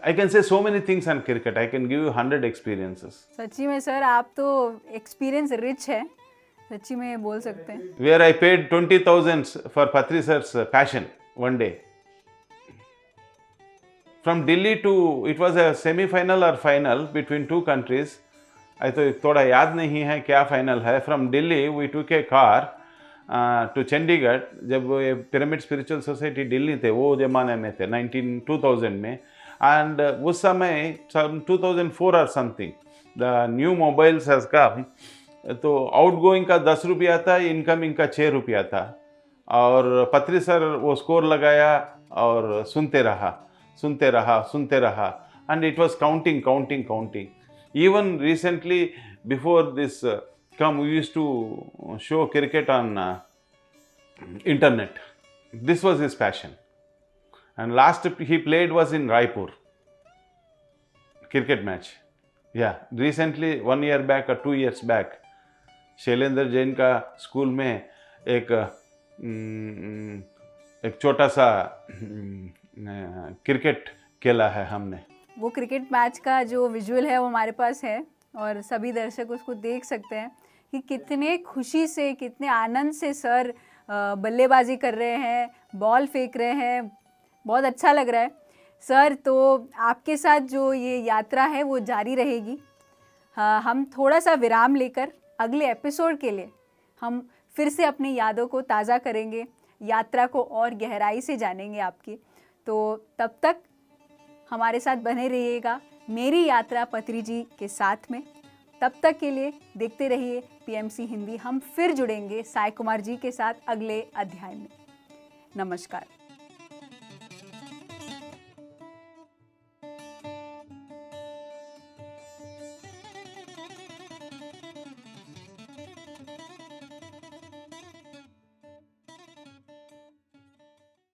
I can say so many things on cricket, I can give you 100 experiences.
सच्ची में सर आप तो एक्सपीरियंस रिच है, सच्ची में बोल सकते हैं।
Where I paid 20,000 for Patri sir's passion one day from Delhi to, it was a semifinal और final between two countries. I तो थोड़ा याद नहीं है क्या फाइनल है। फ्रॉम दिल्ली वी टूक ए कार टू चंडीगढ़, जब ये पिरामिड स्पिरिचुअल सोसाइटी दिल्ली थे वो जमाने में थे 2000 में, एंड उस समय 2004 और something the new mobiles has come. तो आउट गोइंग का 10 रुपया था, इनकमिंग का 6 रुपया था, और पत्री सर वो स्कोर लगाया और सुनते रहा, and it was counting. Even recently, before this come, we used to show cricket on internet. This was his passion. And last he played was in Raipur. Cricket match. Yeah, recently 1 year back or 2 years back, Shailendra Jain का school में एक छोटा सा cricket खेला है हमने।
वो cricket match का जो विजुअल है वो हमारे पास है, और सभी दर्शक उसको देख सकते हैं कि कितने खुशी से, कितने आनंद से सर बल्लेबाजी कर रहे हैं, बॉल फेंक रहे हैं, बहुत अच्छा लग रहा है। सर, तो आपके साथ जो ये यात्रा है वो जारी रहेगी। हाँ, हम थोड़ा सा विराम लेकर अगले एपिसोड के लिए हम फिर से अपनी यादों को ताज़ा करेंगे, यात्रा को और गहराई से जानेंगे आपकी। तो तब तक हमारे साथ बने रहिएगा मेरी यात्रा पत्री जी के साथ में। तब तक के लिए देखते रहिए PMC हिंदी। हम फिर जुड़ेंगे साई कुमार जी के साथ अगले अध्याय में। नमस्कार।